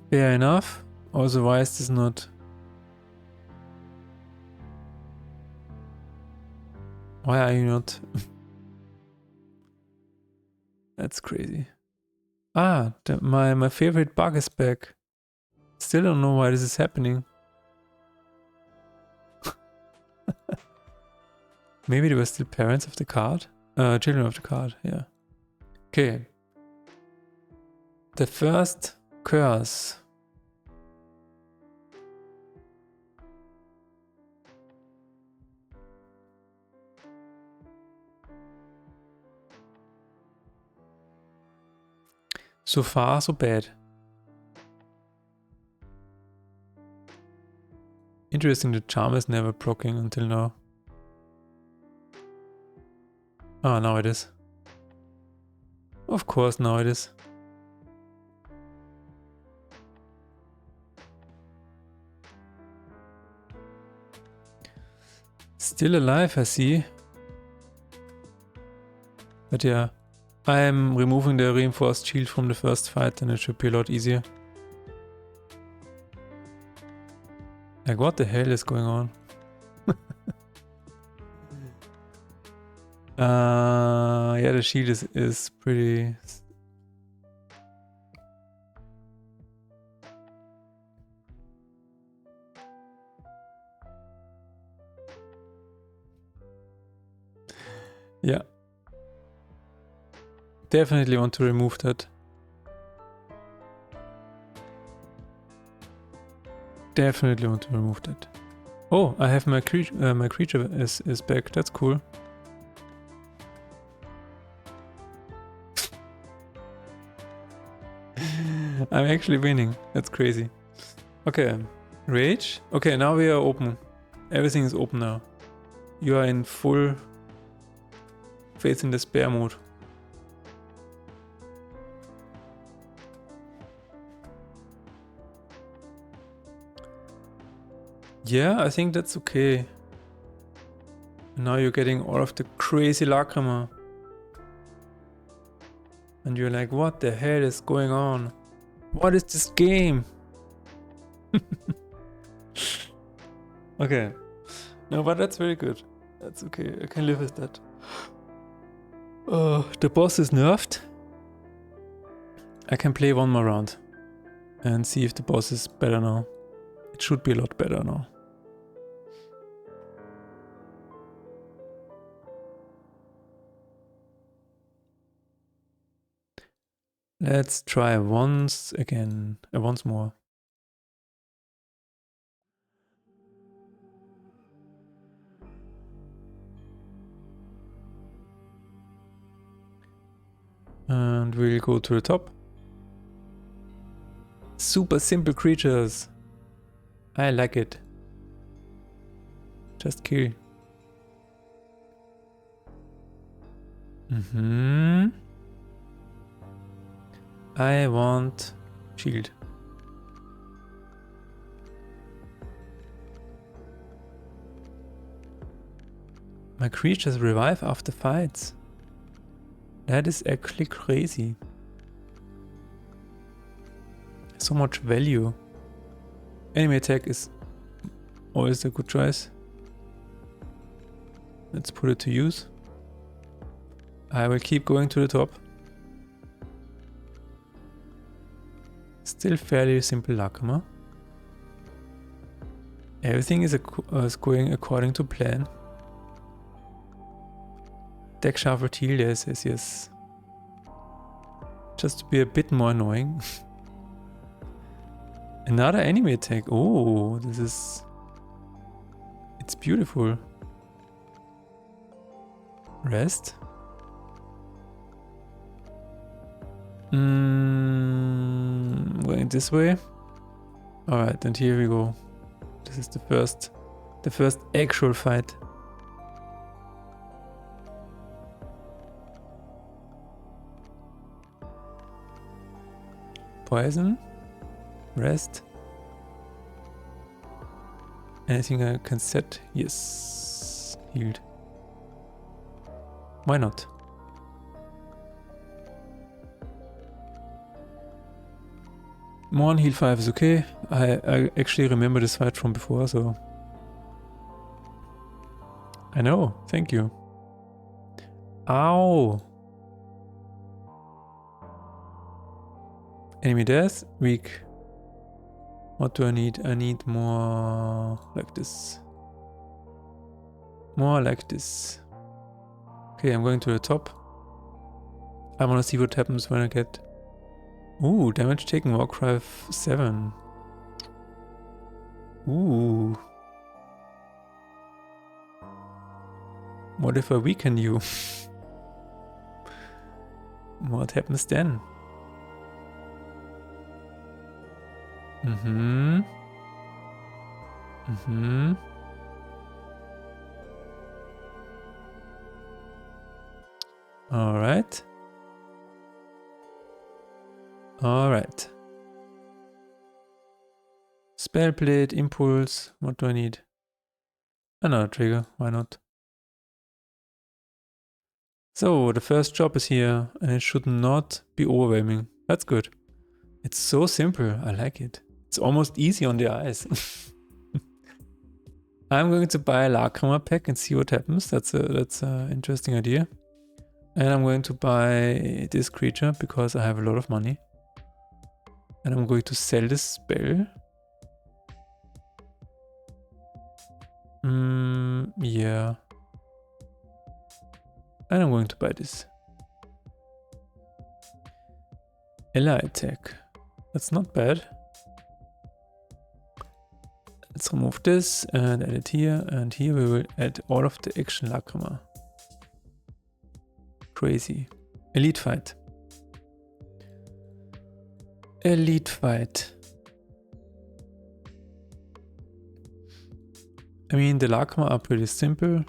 Fair enough. Also, why is this not... Why are you not... That's crazy. Ah, my favorite bug is back. Still don't know why this is happening. Maybe they were still parents of the card? Children of the card, yeah. Okay. The first curse. So far, so bad. Interesting, the charm is never proccing until now. Ah, now it is. Of course, now it is. Still alive, I see. But yeah, I am removing the reinforced shield from the first fight and it should be a lot easier. Like, what the hell is going on? Yeah, the shield is pretty... Yeah. Definitely want to remove that. Definitely want to remove that. Oh, I have my creature is back. That's cool. I'm actually winning. That's crazy. Okay. Rage. Okay, now we are open. Everything is open now. You are in full faith in despair mode. Yeah, I think that's okay. Now you're getting all of the crazy Lacrima. And you're like, what the hell is going on? What is this game? Okay. No, but that's very good. That's okay. I can live with that. The boss is nerfed. I can play one more round and see if the boss is better now. It should be a lot better now. Let's try once again, once more. And we'll go to the top. Super simple creatures. I like it. Just kill. I want shield. My creatures revive after fights. That is actually crazy. So much value. Enemy attack is always a good choice. Let's put it to use. I will keep going to the top. Still fairly simple Lakama. Everything is going according to plan. Deck shuffle teal, yes. Just to be a bit more annoying. Another enemy attack. Oh, this is... It's beautiful. Rest. Going this way. Alright, and here we go. This is the first actual fight. Poison. Rest. Anything I can set? Yes. Healed. Why not? One heal 5 is okay. I actually remember this fight from before, so... I know, thank you. Ow! Enemy death, weak. What do I need? I need more like this. More like this. Okay, I'm going to the top. I want to see what happens when I get... Ooh, damage taken, Warcry 7. Ooh. What if I weaken you? What happens then? Alright. Alright. Spellblade, impulse. What do I need? Another trigger, why not? So, the first job is here, and it should not be overwhelming. That's good. It's so simple, I like it. It's almost easy on the eyes. I'm going to buy a Lakama pack and see what happens. That's an interesting idea. And I'm going to buy this creature because I have a lot of money. And I'm going to sell this spell. Yeah. And I'm going to buy this. Ally attack. That's not bad. Let's remove this and add it here. And here we will add all of the action Lakama. Crazy. Elite fight. Elite fight. I mean, the Lakama are pretty simple.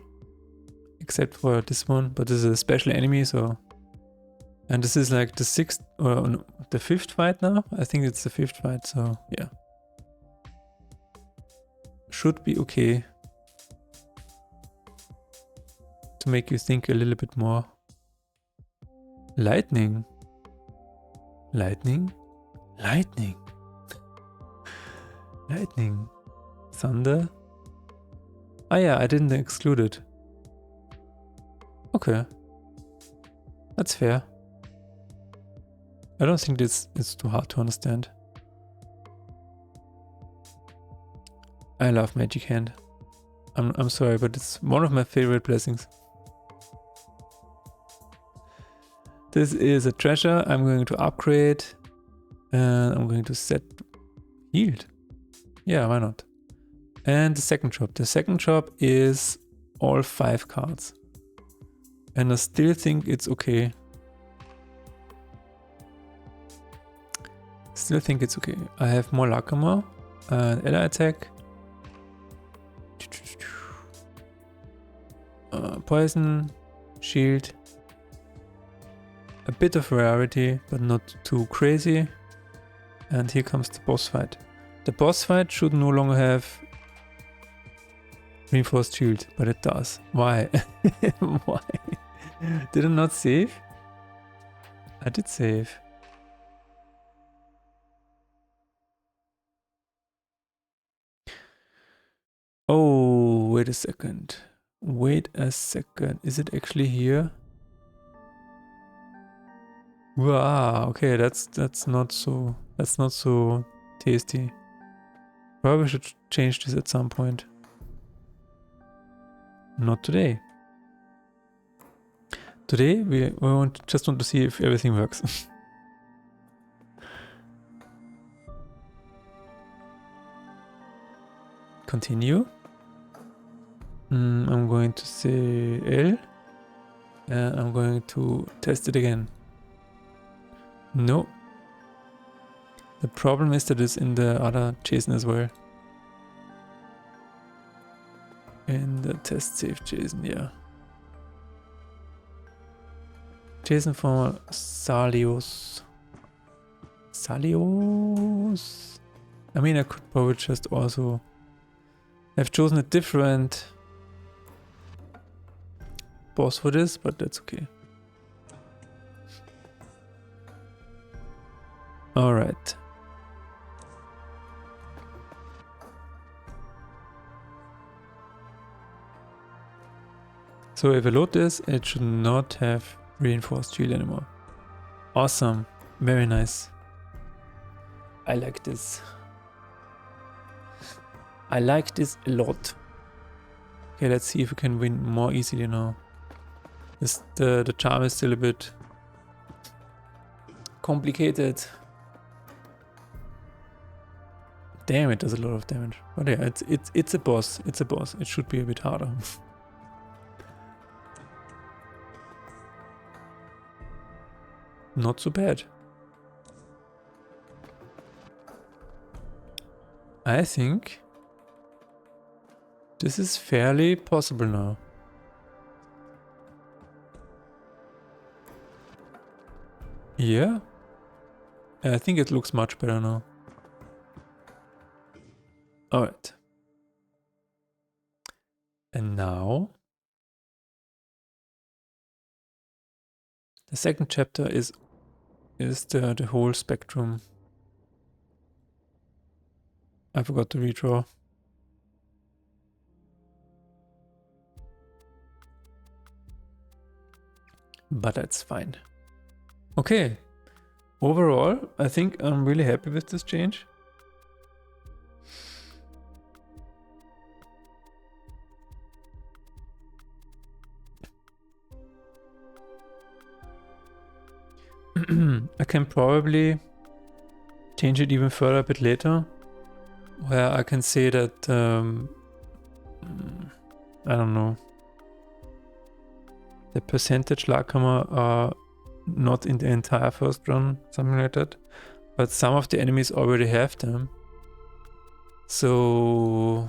Except for this one. But this is a special enemy, so... And this is like the 6th, or no, the 5th fight now? I think it's the 5th fight, so yeah. Should be okay. To make you think a little bit more. Lightning. Lightning? Lightning. Lightning. Thunder. Ah yeah, I didn't exclude it. Okay. That's fair. I don't think it's too hard to understand. I love Magic Hand. I'm sorry, but it's one of my favorite blessings. This is a treasure I'm going to upgrade. And I'm going to set healed. Yeah, why not? And the second job. The second job is all 5 cards. And I still think it's okay. Still think it's okay. I have more Lakama and ally attack. Poison, shield. a bit of variety, but not too crazy. And here comes the boss fight. The boss fight should no longer have reinforced shield, but it does. Why? Why? Did I not save? I did save. Oh, wait a second. Wait a second. Is it actually here? Wow, okay, that's not so tasty. Probably should change this at some point. Not today. Today we just want to see if everything works. Continue. I'm going to say L. And I'm going to test it again. No. The problem is that it's in the other JSON as well. In the test save JSON, yeah. JSON for Salios. Salios? I mean, I could probably just also have chosen a different boss for this, but that's okay. Alright. So if I load this, it should not have reinforced shield anymore. Awesome. Very nice. I like this. I like this a lot. Okay, let's see if we can win more easily now. The charm is still a bit complicated. Damn, it does a lot of damage. But yeah, it's a boss. It's a boss. It should be a bit harder. Not so bad. I think this is fairly possible now. Yeah. I think it looks much better now. Alright. And now the second chapter is the whole spectrum. I forgot to redraw. But that's fine. Okay. Overall, I think I'm really happy with this change. I can probably change it even further a bit later, where I can say that, I don't know, the percentage Lackhammer are not in the entire first run, something like that, but some of the enemies already have them. So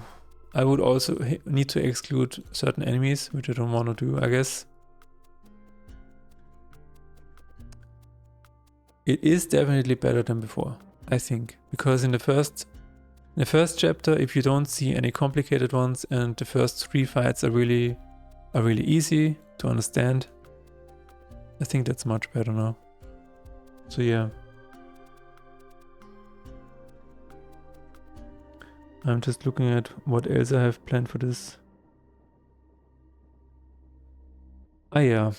I would also need to exclude certain enemies, which I don't want to do, I guess. It is definitely better than before, I think, because in the first chapter, if you don't see any complicated ones and the first 3 fights are really easy to understand, I think that's much better now. So yeah. I'm just looking at what else I have planned for this. Ah yeah.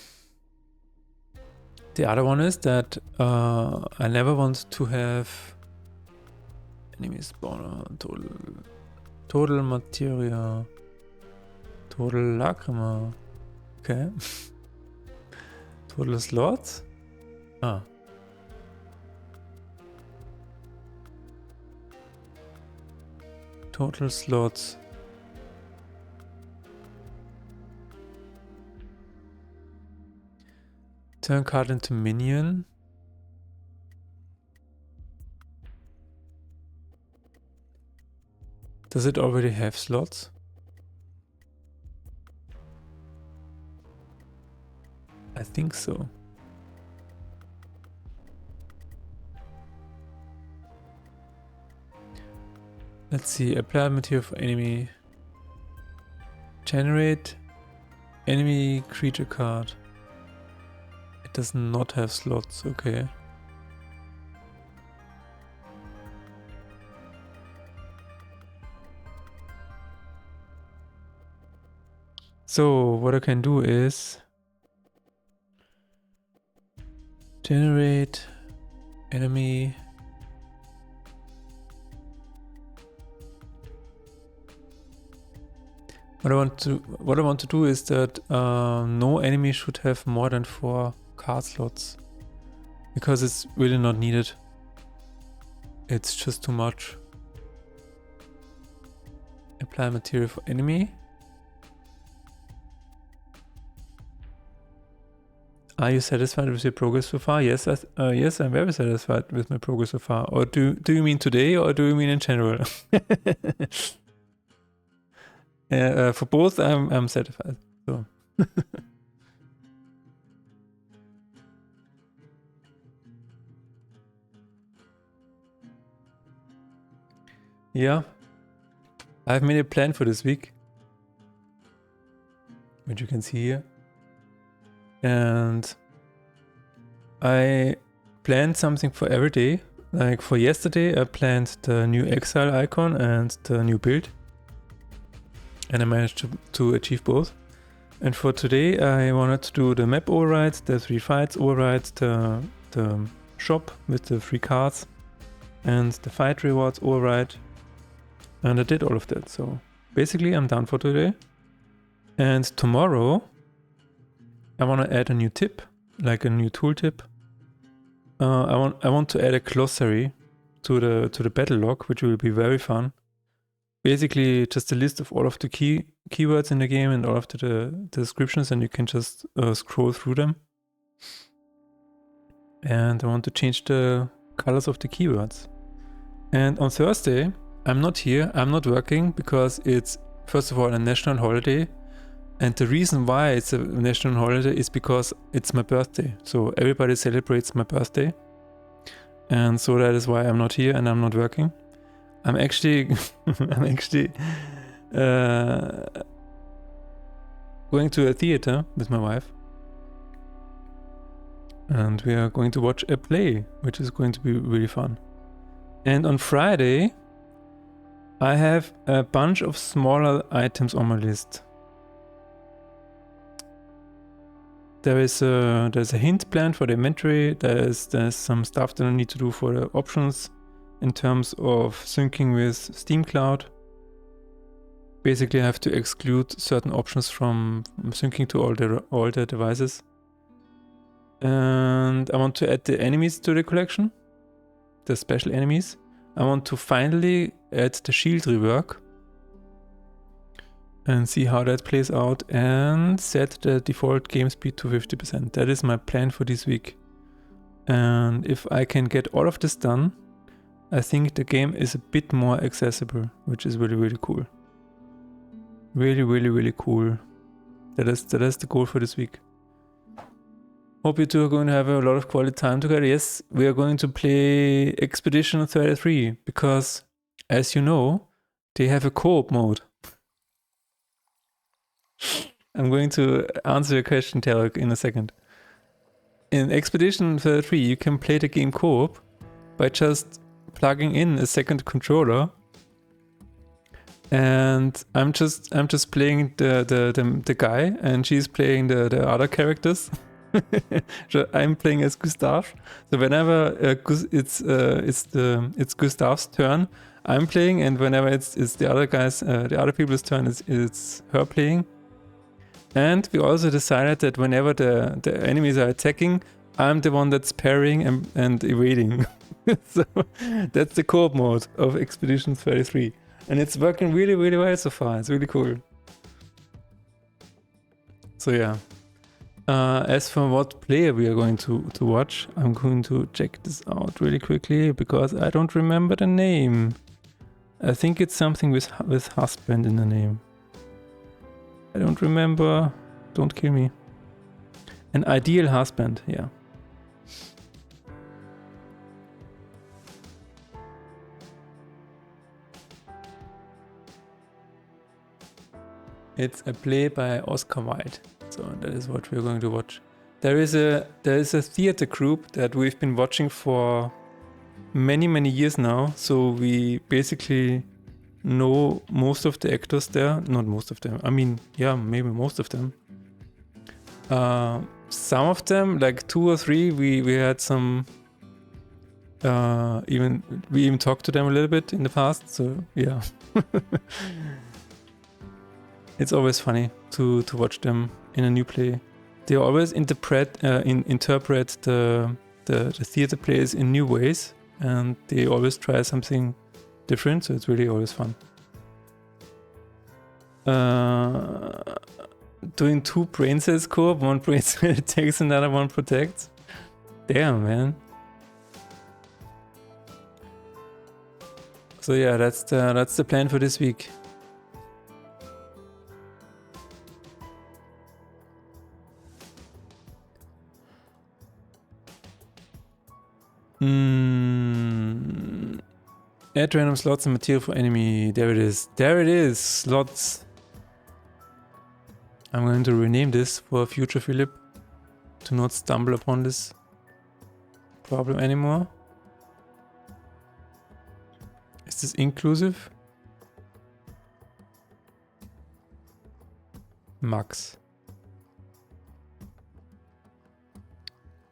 The other one is that I never want to have enemy spawner, total materia, total lacrima, okay. Total slots? Ah. Total slots. Turn card into minion. Does it already have slots? I think so. Let's see, apply material for enemy. Generate enemy creature card. It does not have slots, okay. So what I can do is generate enemy. What I want to do is that no enemy should have more than 4 card slots, because it's really not needed. It's just too much. Apply material for enemy. Are you satisfied with your progress so far? Yes, yes, I'm very satisfied with my progress so far. Or do you mean today, or do you mean in general? For both, I'm satisfied. So. Yeah, I've made a plan for this week, which you can see here. And I planned something for every day. Like for yesterday, I planned the new exile icon and the new build. And I managed to achieve both. And for today, I wanted to do the map override, the 3 fights override, the shop with the 3 cards, and the fight rewards override. And I did all of that. So basically, I'm done for today. And tomorrow, I want to add a new tip, like a new tooltip. I want to add a glossary to the battle log, which will be very fun. Basically, just a list of all of the keywords in the game and all of the descriptions, and you can just scroll through them. And I want to change the colors of the keywords. And on Thursday, I'm not here. I'm not working because it's, first of all, a national holiday. And the reason why it's a national holiday is because it's my birthday. So everybody celebrates my birthday. And so that is why I'm not here and I'm not working. I'm actually going to a theater with my wife. And we are going to watch a play, which is going to be really fun. And on Friday, I have a bunch of smaller items on my list. There's a hint plan for the inventory. There's some stuff that I need to do for the options in terms of syncing with Steam Cloud. Basically, I have to exclude certain options from syncing to all the devices. And I want to add the enemies to the collection, the special enemies. I want to finally add the shield rework and see how that plays out, and set the default game speed to 50%. That is my plan for this week. And if I can get all of this done, I think the game is a bit more accessible, which is really, really cool. Really, really, really cool. That is the goal for this week. Hope you two are going to have a lot of quality time together. Yes, we are going to play Expedition 33, because, as you know, they have a co-op mode. I'm going to answer your question, Tarek, in a second. In Expedition 33, you can play the game co-op by just plugging in a second controller, and I'm just playing the guy, and she's playing the other characters. So I'm playing as Gustav. So whenever it's Gustav's turn, I'm playing, and whenever it's the other guys, the other people's turn, it's her playing. And we also decided that whenever the enemies are attacking, I'm the one that's parrying and evading. So that's the co-op mode of Expedition 33. And it's working really, really well so far. It's really cool. So yeah. As for what player we are going to watch, I'm going to check this out really quickly, because I don't remember the name. I think it's something with husband in the name. I don't remember. Don't kill me. An ideal husband, yeah. It's a play by Oscar Wilde. So that is what we're going to watch. There is a theater group that we've been watching for many years now. So we basically know most of the actors there. Not most of them. I mean, yeah, maybe most of them. Some of them, like 2 or 3, we had some. We even talked to them a little bit in the past. So yeah. It's always funny to watch them in a new play. They always interpret the theater plays in new ways, and they always try something different. So it's really always fun. Doing 2 brain cells co-op, 1 brain cell attacks, another 1 protects. Damn, man. So yeah, that's the plan for this week. Add random slots and material for enemy. There it is. There it is. Slots. I'm going to rename this for future Philip to not stumble upon this problem anymore. Is this inclusive? Max.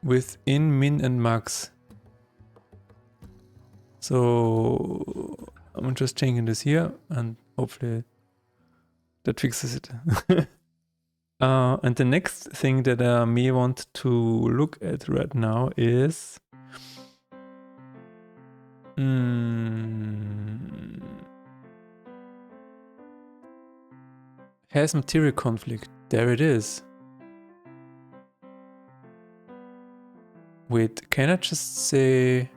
Within min and max. So I'm just changing this here and hopefully that fixes it. And the next thing that I may want to look at right now is has material conflict. There it is. Wait, can I just say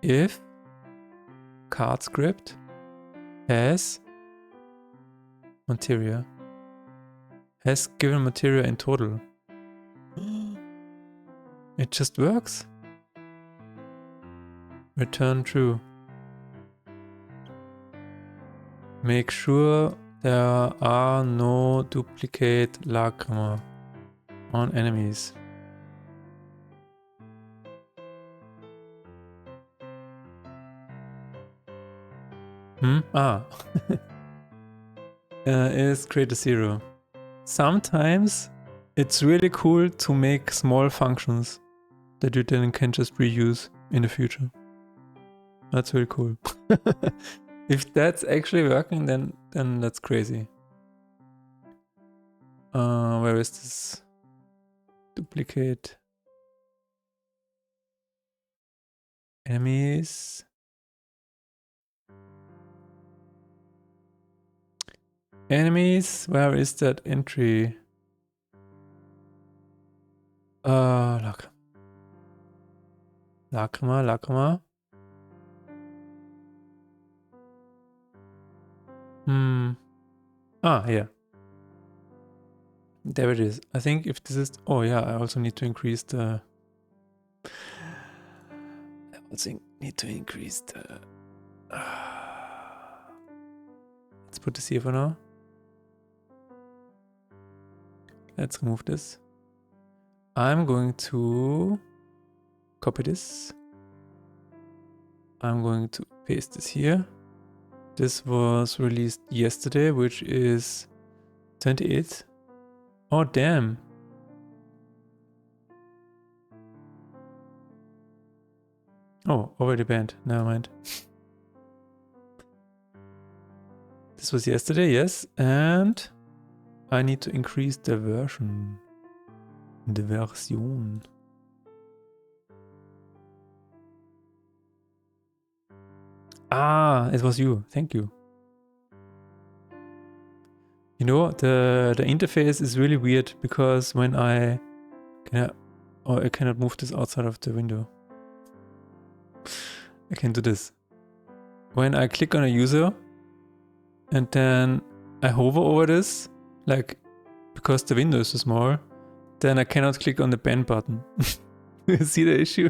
if card script has materia, has given materia in total? It just works. Return true. Make sure there are no duplicate lacrima on enemies. Is create a 0. Sometimes it's really cool to make small functions that you then can just reuse in the future. That's really cool. If that's actually working, then that's crazy. Where is this? Duplicate enemies. Enemies, where is that entry? Lacrima. Yeah. There it is. I think if this is... Oh yeah, I also need to increase the... Let's put this here for now. Let's remove this. I'm going to copy this. I'm going to paste this here. This was released yesterday, which is 28th. Oh, damn. Oh, already banned. Never mind. This was yesterday, yes. And I need to increase the version. The version. Ah, it was you. Thank you. You know, the interface is really weird because when I cannot move this outside of the window. I can do this. When I click on a user and then I hover over this, like because the window is so small, then I cannot click on the ban button. You see the issue?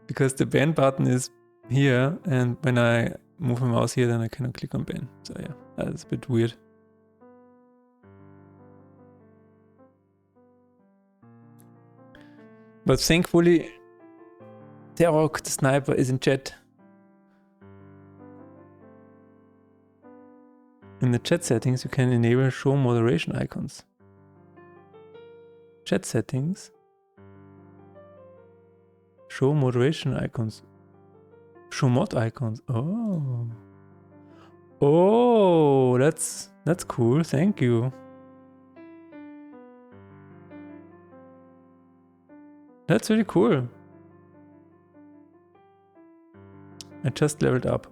Because the ban button is here, and when I move my mouse here, then I cannot click on ban. So yeah, that's a bit weird. But thankfully, Terok, the sniper, is in chat. In the chat settings, you can enable show moderation icons. Chat settings. Show moderation icons. Show mod icons. Oh. Oh, that's cool. Thank you. That's really cool. I just leveled up.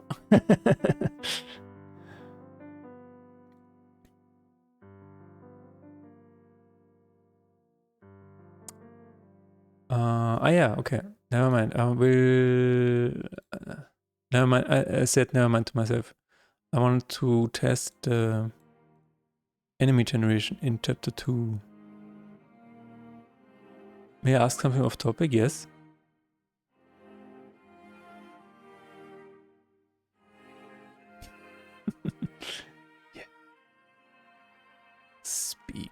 Yeah, okay. Never mind. I will. Never mind. I said never mind to myself. I wanted to test the enemy generation in chapter 2. May I ask something off topic? Yes. Yeah. Speak.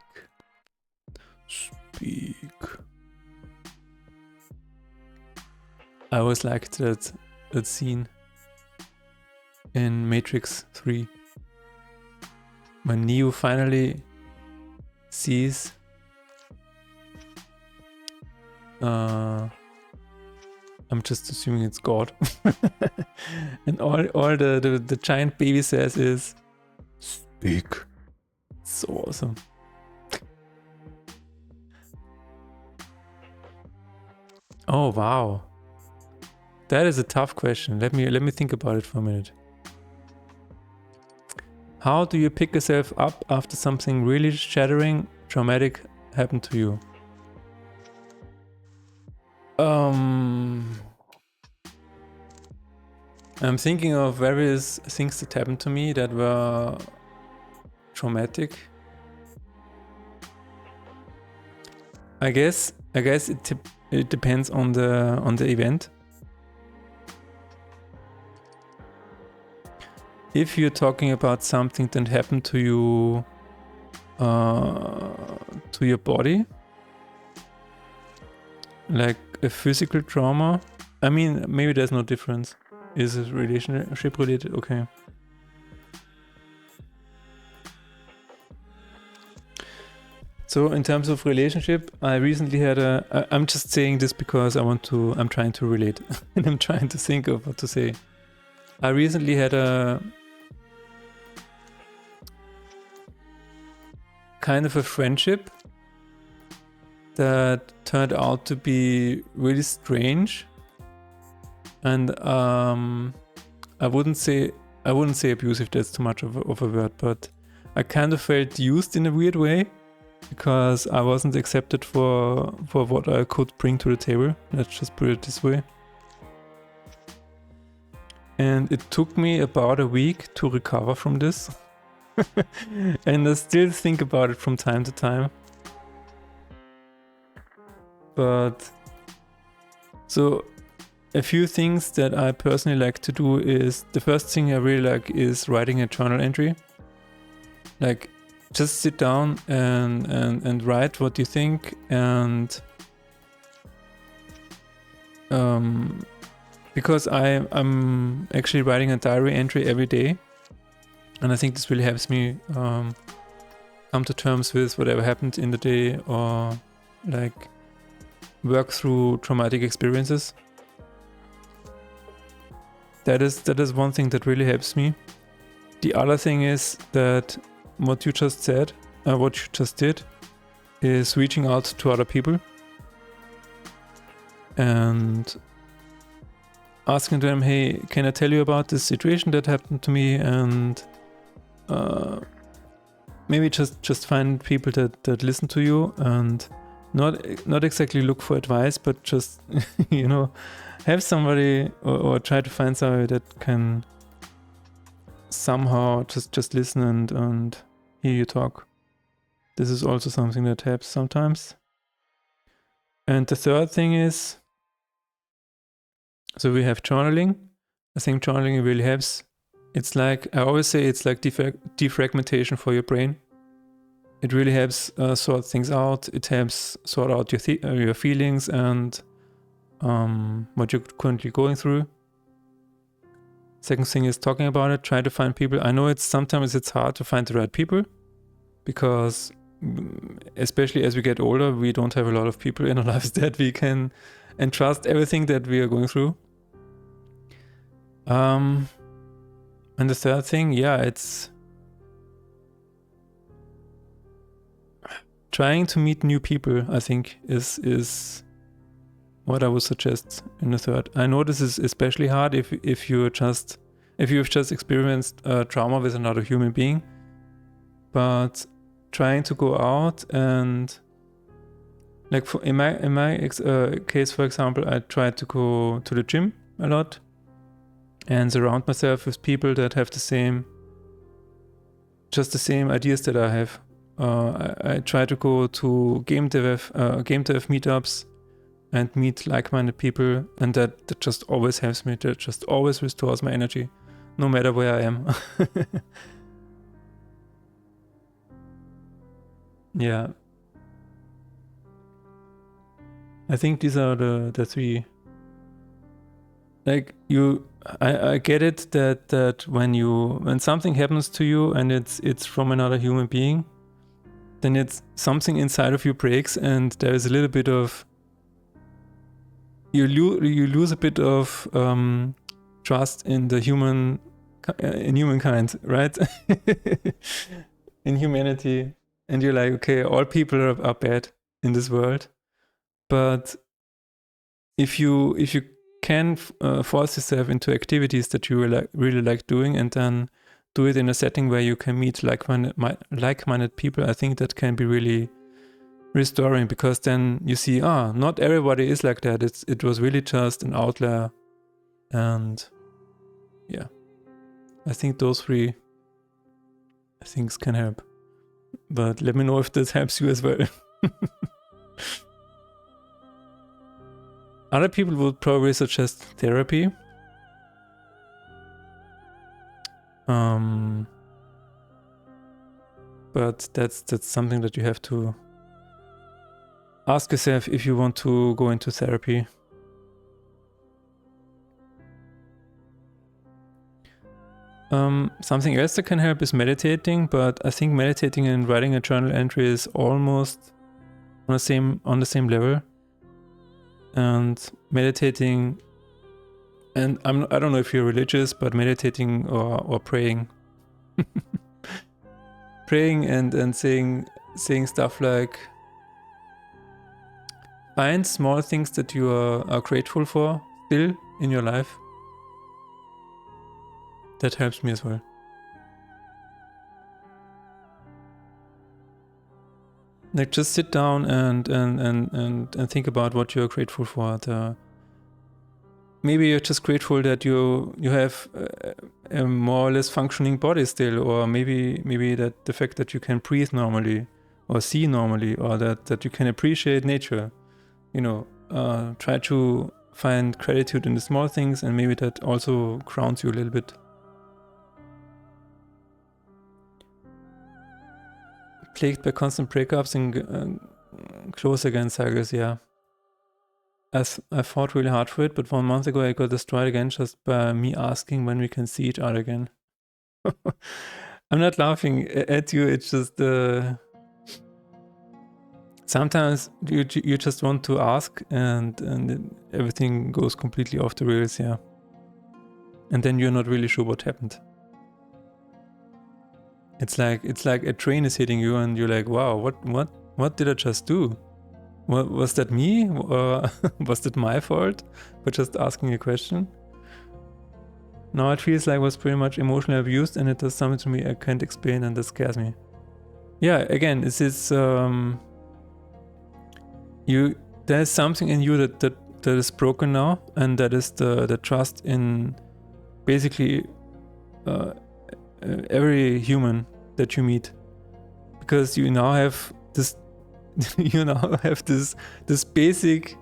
I always liked that scene in Matrix 3 when Neo finally sees I'm just assuming it's God. And all the giant baby says is speak. So awesome. Oh wow. That is a tough question. Let me think about it for a minute. How do you pick yourself up after something really shattering, traumatic happened to you? I'm thinking of various things that happened to me that were traumatic. I guess it depends on the event. If you're talking about something that happened to you, to your body, like a physical trauma, I mean, maybe there's no difference. Is it relationship related? Okay. So in terms of relationship, I recently had I'm just saying this because I'm trying to relate and I'm trying to think of what to say. I recently had a kind of a friendship that turned out to be really strange. And I wouldn't say abusive, that's too much of a word, but I kind of felt used in a weird way because I wasn't accepted for what I could bring to the table. Let's just put it this way. And it took me about a week to recover from this. And I still think about it from time to time. But so a few things that I personally like to do is, the first thing I really like is writing a journal entry. Like just sit down and write what you think, and because I'm actually writing a diary entry every day, and I think this really helps me come to terms with whatever happened in the day, or like work through traumatic experiences. That is one thing that really helps me. The other thing is that what you just said, what you just did, is reaching out to other people and asking them, hey, can I tell you about this situation that happened to me? And maybe just find people that listen to you, and not exactly look for advice, but just have somebody or try to find somebody that can somehow just listen and hear you talk. This is also something that helps sometimes. And the third thing is, so we have journaling. I think journaling really helps It's like, I always say, it's like defragmentation for your brain. It really helps sort things out. It helps sort out your feelings and what you're currently going through. Second thing is talking about it. Try to find people. I know sometimes it's hard to find the right people because especially as we get older, we don't have a lot of people in our lives that we can entrust everything that we are going through. And the third thing, it's trying to meet new people, I think, is what I would suggest in the third. I know this is especially hard if you've just experienced trauma with another human being, but trying to go out and, like, in my case, for example, I tried to go to the gym a lot and surround myself with people that have the same ideas that I have. I try to go to game dev meetups and meet like-minded people, and that just always helps me. That just always restores my energy, no matter where I am. Yeah. I think these are the three. Like, I get it that when something happens to you and it's from another human being, then it's something inside of you breaks, and there is a little bit of you lose a bit of trust in humankind, right? In humanity, and you're like, okay, all people are bad in this world, but if you can force yourself into activities that you really like doing, and then do it in a setting where you can meet like-minded people, I think that can be really restoring, because then you see, not everybody is like that. It was really just an outlier. And yeah, I think those three things can help. But let me know if this helps you as well. Other people would probably suggest therapy. But that's something that you have to ask yourself if you want to go into therapy. Something else that can help is meditating, but I think meditating and writing a journal entry is almost on the same level. And meditating, and I don't know if you're religious, but meditating or praying, praying and saying stuff like, find small things that you are grateful for still in your life. That helps me as well. Like, just sit down and think about what you're grateful for. Maybe you're just grateful that you have a more or less functioning body still, or maybe that the fact that you can breathe normally or see normally, or that you can appreciate nature. Try to find gratitude in the small things, and maybe that also grounds you a little bit. Plagued by constant breakups and close again cycles, yeah. I fought really hard for it, but 1 month ago I got destroyed again just by me asking when we can see each other again. I'm not laughing at you, it's just sometimes you just want to ask and everything goes completely off the rails, yeah. And then you're not really sure what happened. It's like a train is hitting you and you're like, wow, what did I just do? Was that me? Or was it my fault for just asking a question? Now it feels like I was pretty much emotionally abused, and it does something to me I can't explain, and that scares me. Yeah, again, there's something in you that is broken now, and that is the trust in basically every human that you meet, because you now have this this basic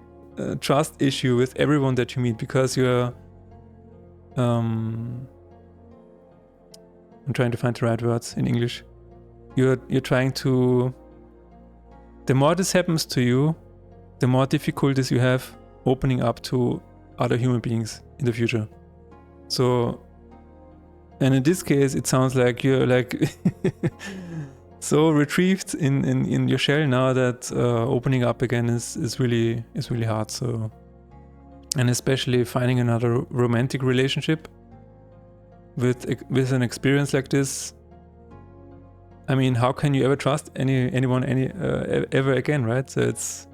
trust issue with everyone that you meet, because you're I'm trying to find the right words in English. You're trying to... The more this happens to you, the more difficulties you have opening up to other human beings in the future. So, and in this case, it sounds like you're like so retrieved in your shell now that opening up again is really hard. So, and especially finding another romantic relationship with an experience like this. I mean, how can you ever trust anyone ever again, right? So it's...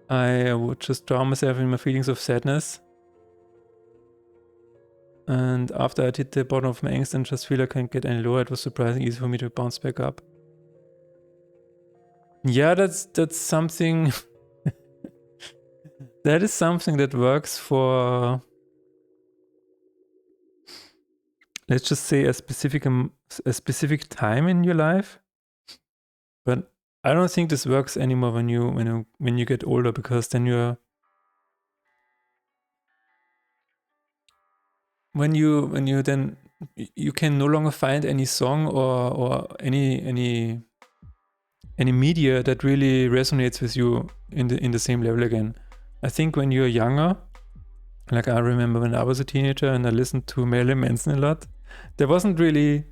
I would just drown myself in my feelings of sadness. And after I hit the bottom of my angst and just feel I can't get any lower, it was surprisingly easy for me to bounce back up. Yeah, that's something... that is something that works for... let's just say a specific time in your life. But I don't think this works anymore when you get older, because then when you then you can no longer find any song or any media that really resonates with you in the same level again. I think when you're younger, like I remember when I was a teenager and I listened to Marilyn Manson a lot, there wasn't really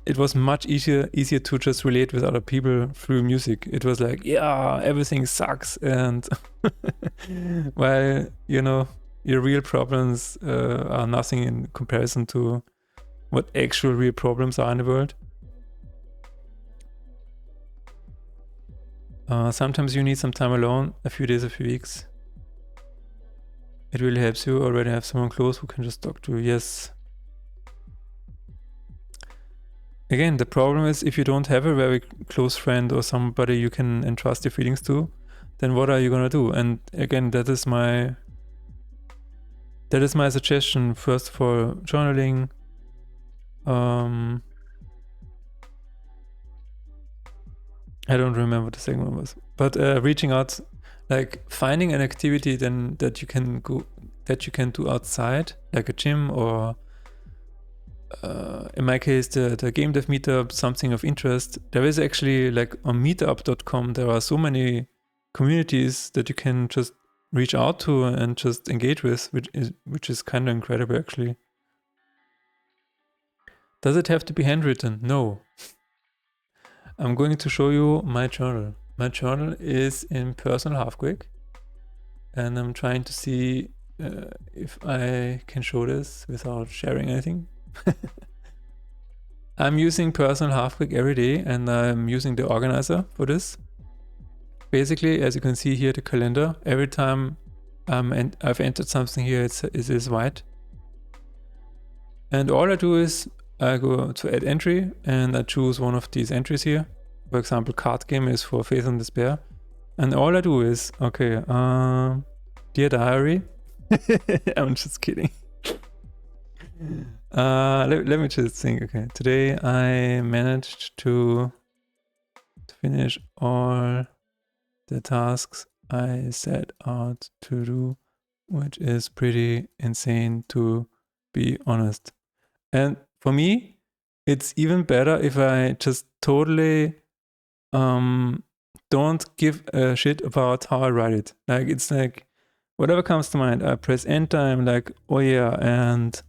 it was much easier to just relate with other people through music. It was like, yeah, everything sucks, and while your real problems are nothing in comparison to what actual real problems are in the world. Sometimes you need some time alone, a few days, a few weeks. It really helps you already have someone close who can just talk to you. Yes. Again, the problem is if you don't have a very close friend or somebody you can entrust your feelings to, then what are you gonna do? And again, that is my suggestion. First of all, journaling. I don't remember what the second one was, but reaching out, like finding an activity then that you can do outside, like a gym, or in my case the game dev meetup, something of interest. There is actually, like on meetup.com, there are so many communities that you can just reach out to and just engage with, which is kind of incredible actually. Does it have to be handwritten? No. I'm going to show you my journal. My journal is in personal half-quick, and I'm trying to see if I can show this without sharing anything. I'm using personal half-quick every day, and I'm using the organizer for this. Basically, as you can see here, the calendar, every time I've entered something here, it is white. And all I do is I go to add entry and I choose one of these entries here. For example, card game is for Faith and Despair. And all I do is, okay, dear diary. I'm just kidding. Let me just think. Okay, today I managed to finish all the tasks I set out to do, which is pretty insane, to be honest. And for me, it's even better if I just totally don't give a shit about how I write it. Like, it's like whatever comes to mind, I press enter, I'm like, oh yeah, and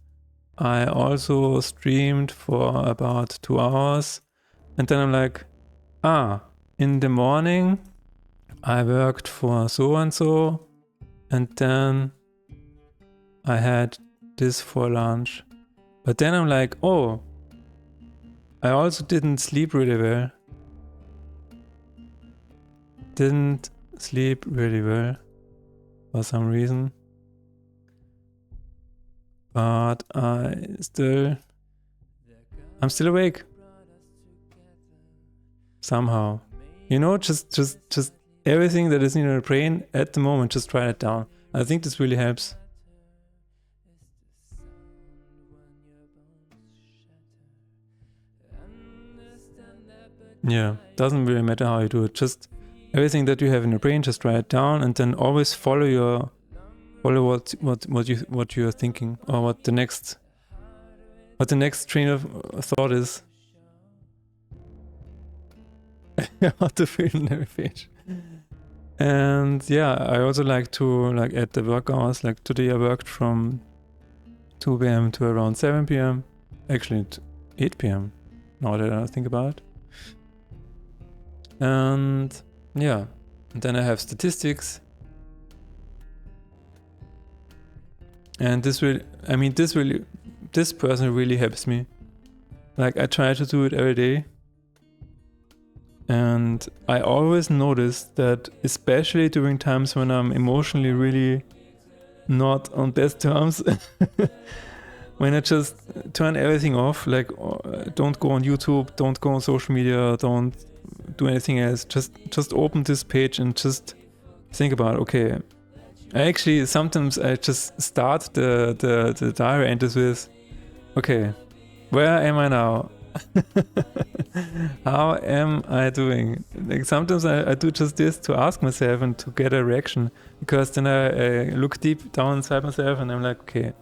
I also streamed for about 2 hours. And then I'm like, in the morning I worked for so and so, and then I had this for lunch. But then I'm like, oh, I also didn't sleep really well. Didn't sleep really well for some reason. But I'm still awake. Somehow. You know, just everything that is in your brain at the moment, just write it down. I think this really helps. Yeah, doesn't really matter how you do it. Just everything that you have in your brain, just write it down, and then always follow follow what you're thinking, or what the next train of thought is. How to fill in every page. And yeah, I also like to add the work hours. Like today I worked from 2 p.m. to around 7 p.m. Actually 8 p.m. now that I think about it. And yeah, and then I have statistics. And this person really helps me. Like I try to do it every day. And I always notice that, especially during times when I'm emotionally really not on best terms, when I just turn everything off, like don't go on YouTube, don't go on social media, don't do anything else, just open this page and just think about, okay, sometimes I just start the diary entries with, okay, where am I now? How am I doing? Like sometimes I do just this to ask myself and to get a reaction, because then I look deep down inside myself and I'm like, okay,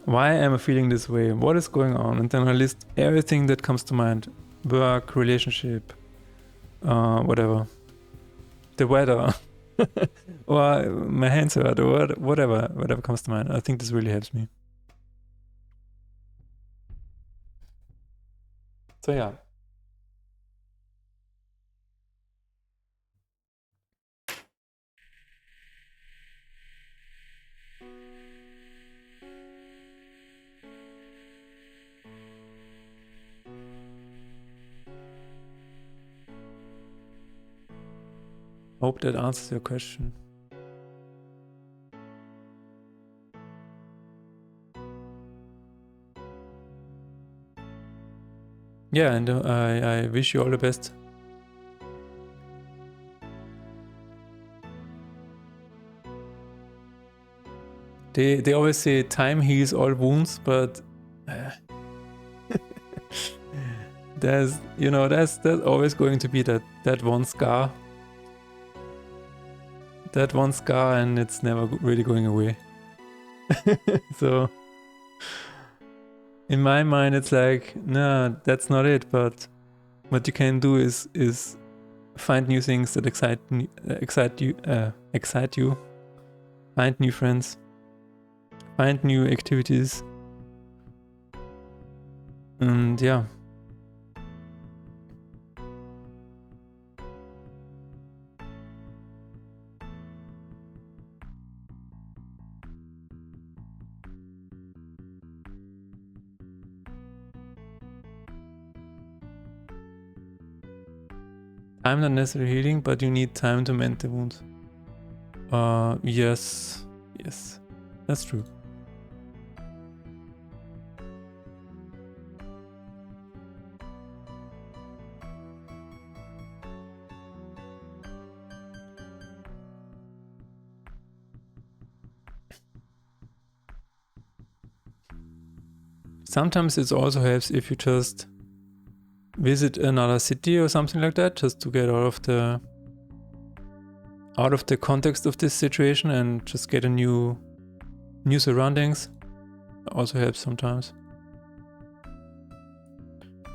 why am I feeling this way? What is going on? And then I list everything that comes to mind: work, relationship, whatever, the weather, or my hands hurt, or whatever comes to mind. I think this really helps me. So yeah. Hope that answers your question. Yeah, and I wish you all the best. They always say time heals all wounds, but there's always going to be that one scar. That one scar, and it's never really going away. So in my mind it's like, no, that's not it, but what you can do is find new things that excite you, find new friends, find new activities, and yeah. Time not necessarily healing, but you need time to mend the wounds. Yes, that's true. Sometimes it also helps if you just visit another city or something like that, just to get out of the context of this situation and just get a new surroundings. Also helps sometimes.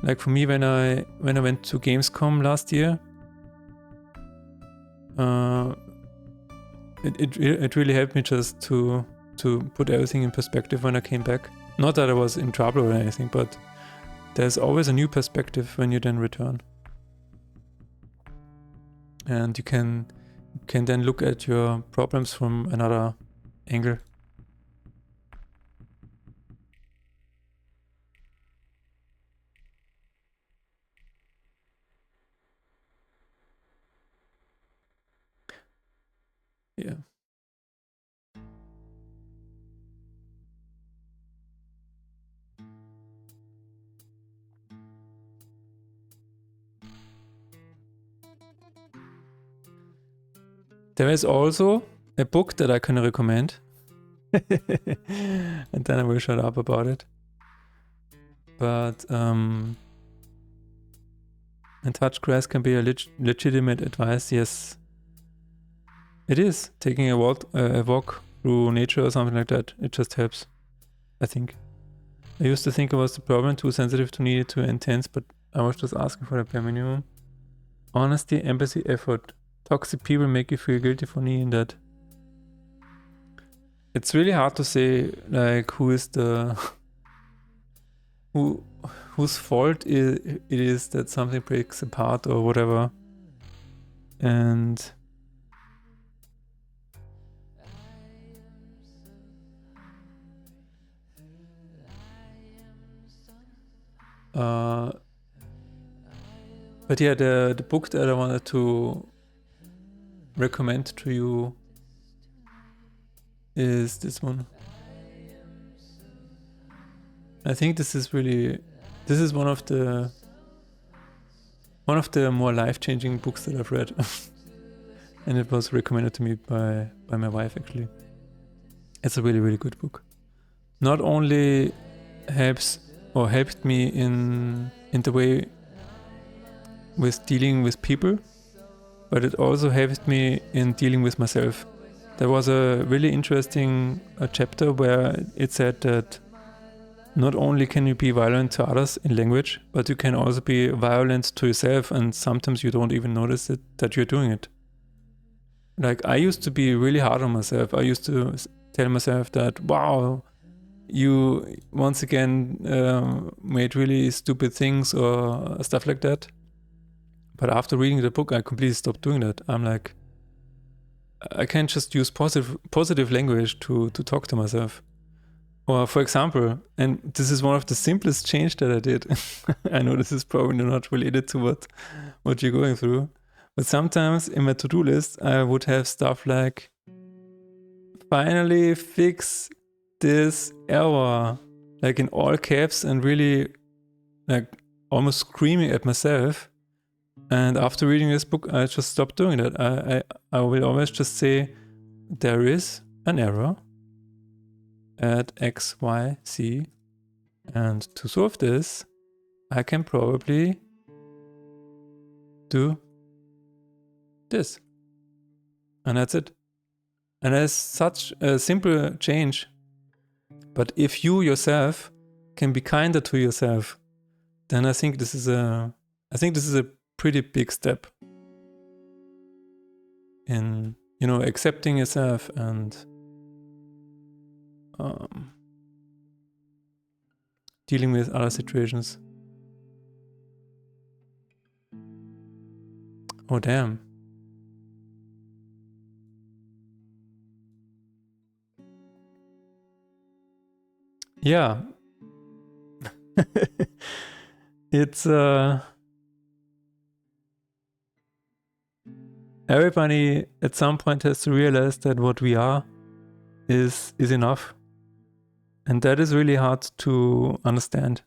Like for me, when I went to Gamescom last year, it really helped me just to put everything in perspective when I came back. Not that I was in trouble or anything, but there's always a new perspective when you then return. And you can then look at your problems from another angle. Yeah. There is also a book that I can recommend. And then I will shut up about it. But and touch grass can be a legitimate advice, yes. It is taking a walk through nature or something like that. It just helps, I think. I used to think I was the problem, too sensitive, too needy, too intense, but I was just asking for the bare minimum. Honesty, empathy, effort. Toxic people make you feel guilty for needing that. It's really hard to say, like, who is the whose fault it is that something breaks apart or whatever. And but yeah, the book that I wanted to recommend to you is this one. I think this is one of the more life-changing books that I've read. And it was recommended to me by my wife, actually. It's a really, really good book. Not only helped me in the way with dealing with people, but it also helped me in dealing with myself. There was a really interesting chapter where it said that not only can you be violent to others in language, but you can also be violent to yourself, and sometimes you don't even notice it, that you're doing it. Like, I used to be really hard on myself. I used to tell myself that, wow, you once again made really stupid things or stuff like that. But after reading the book, I completely stopped doing that. I'm like, I can't just use positive language to talk to myself. Or for example, and this is one of the simplest change that I did. I know this is probably not related to what you're going through. But sometimes in my to-do list, I would have stuff like, finally fix this error, like in all caps, and really like almost screaming at myself. And after reading this book, I just stopped doing that. I will always just say, there is an error at X, Y, Z. And to solve this, I can probably do this. And that's it. And that's such a simple change. But if you yourself can be kinder to yourself, then I think this is a pretty big step in, accepting yourself and dealing with other situations. Oh, damn. Yeah. It's everybody at some point has to realize that what we are is enough. And that is really hard to understand.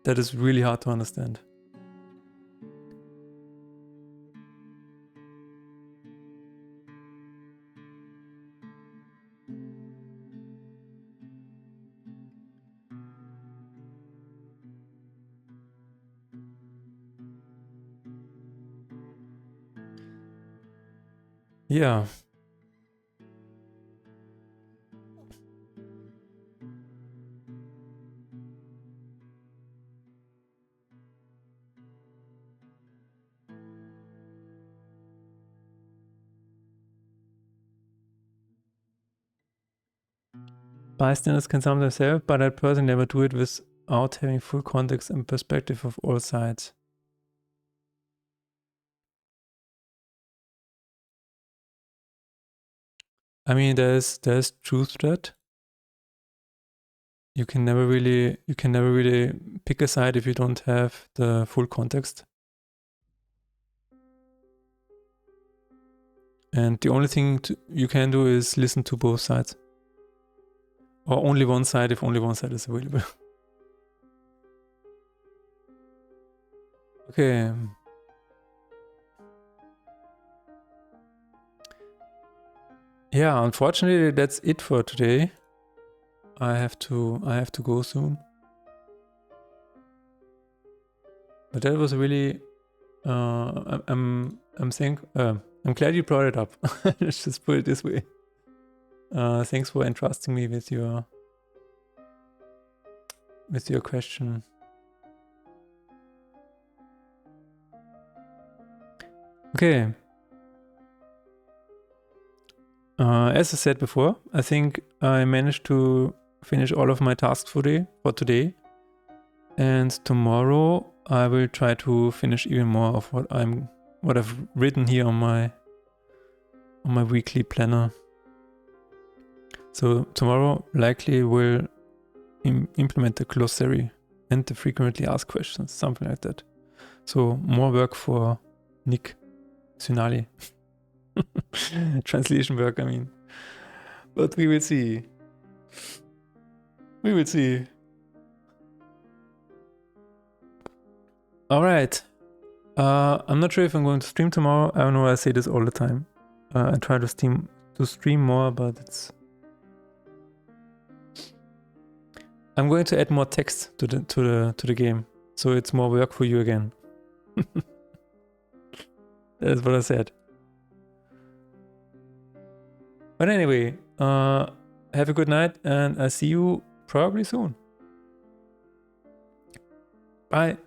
That is really hard to understand. Yeah. Bystanders can sometimes help, but that person never do it without having full context and perspective of all sides. I mean, there's truth to that. You can never really pick a side if you don't have the full context. And the only thing you can do is listen to both sides. Or only one side if only one side is available. Okay. Yeah, unfortunately that's it for today. I have to go soon. But that was really I'm I'm glad you brought it up. Let's just put it this way. Thanks for entrusting me with your question. Okay. As I said before, I think I managed to finish all of my tasks for today. And tomorrow I will try to finish even more of what I've written here on my weekly planner. So tomorrow likely will implement the glossary and the frequently asked questions, something like that. So more work for Nick Tsunali. Translation work, I mean. But we will see. We will see. All right. I'm not sure if I'm going to stream tomorrow. I don't know. I say this all the time. I try to stream more, but it's. I'm going to add more text to the game, so it's more work for you again. That's what I said. But anyway, have a good night, and I'll see you probably soon. Bye.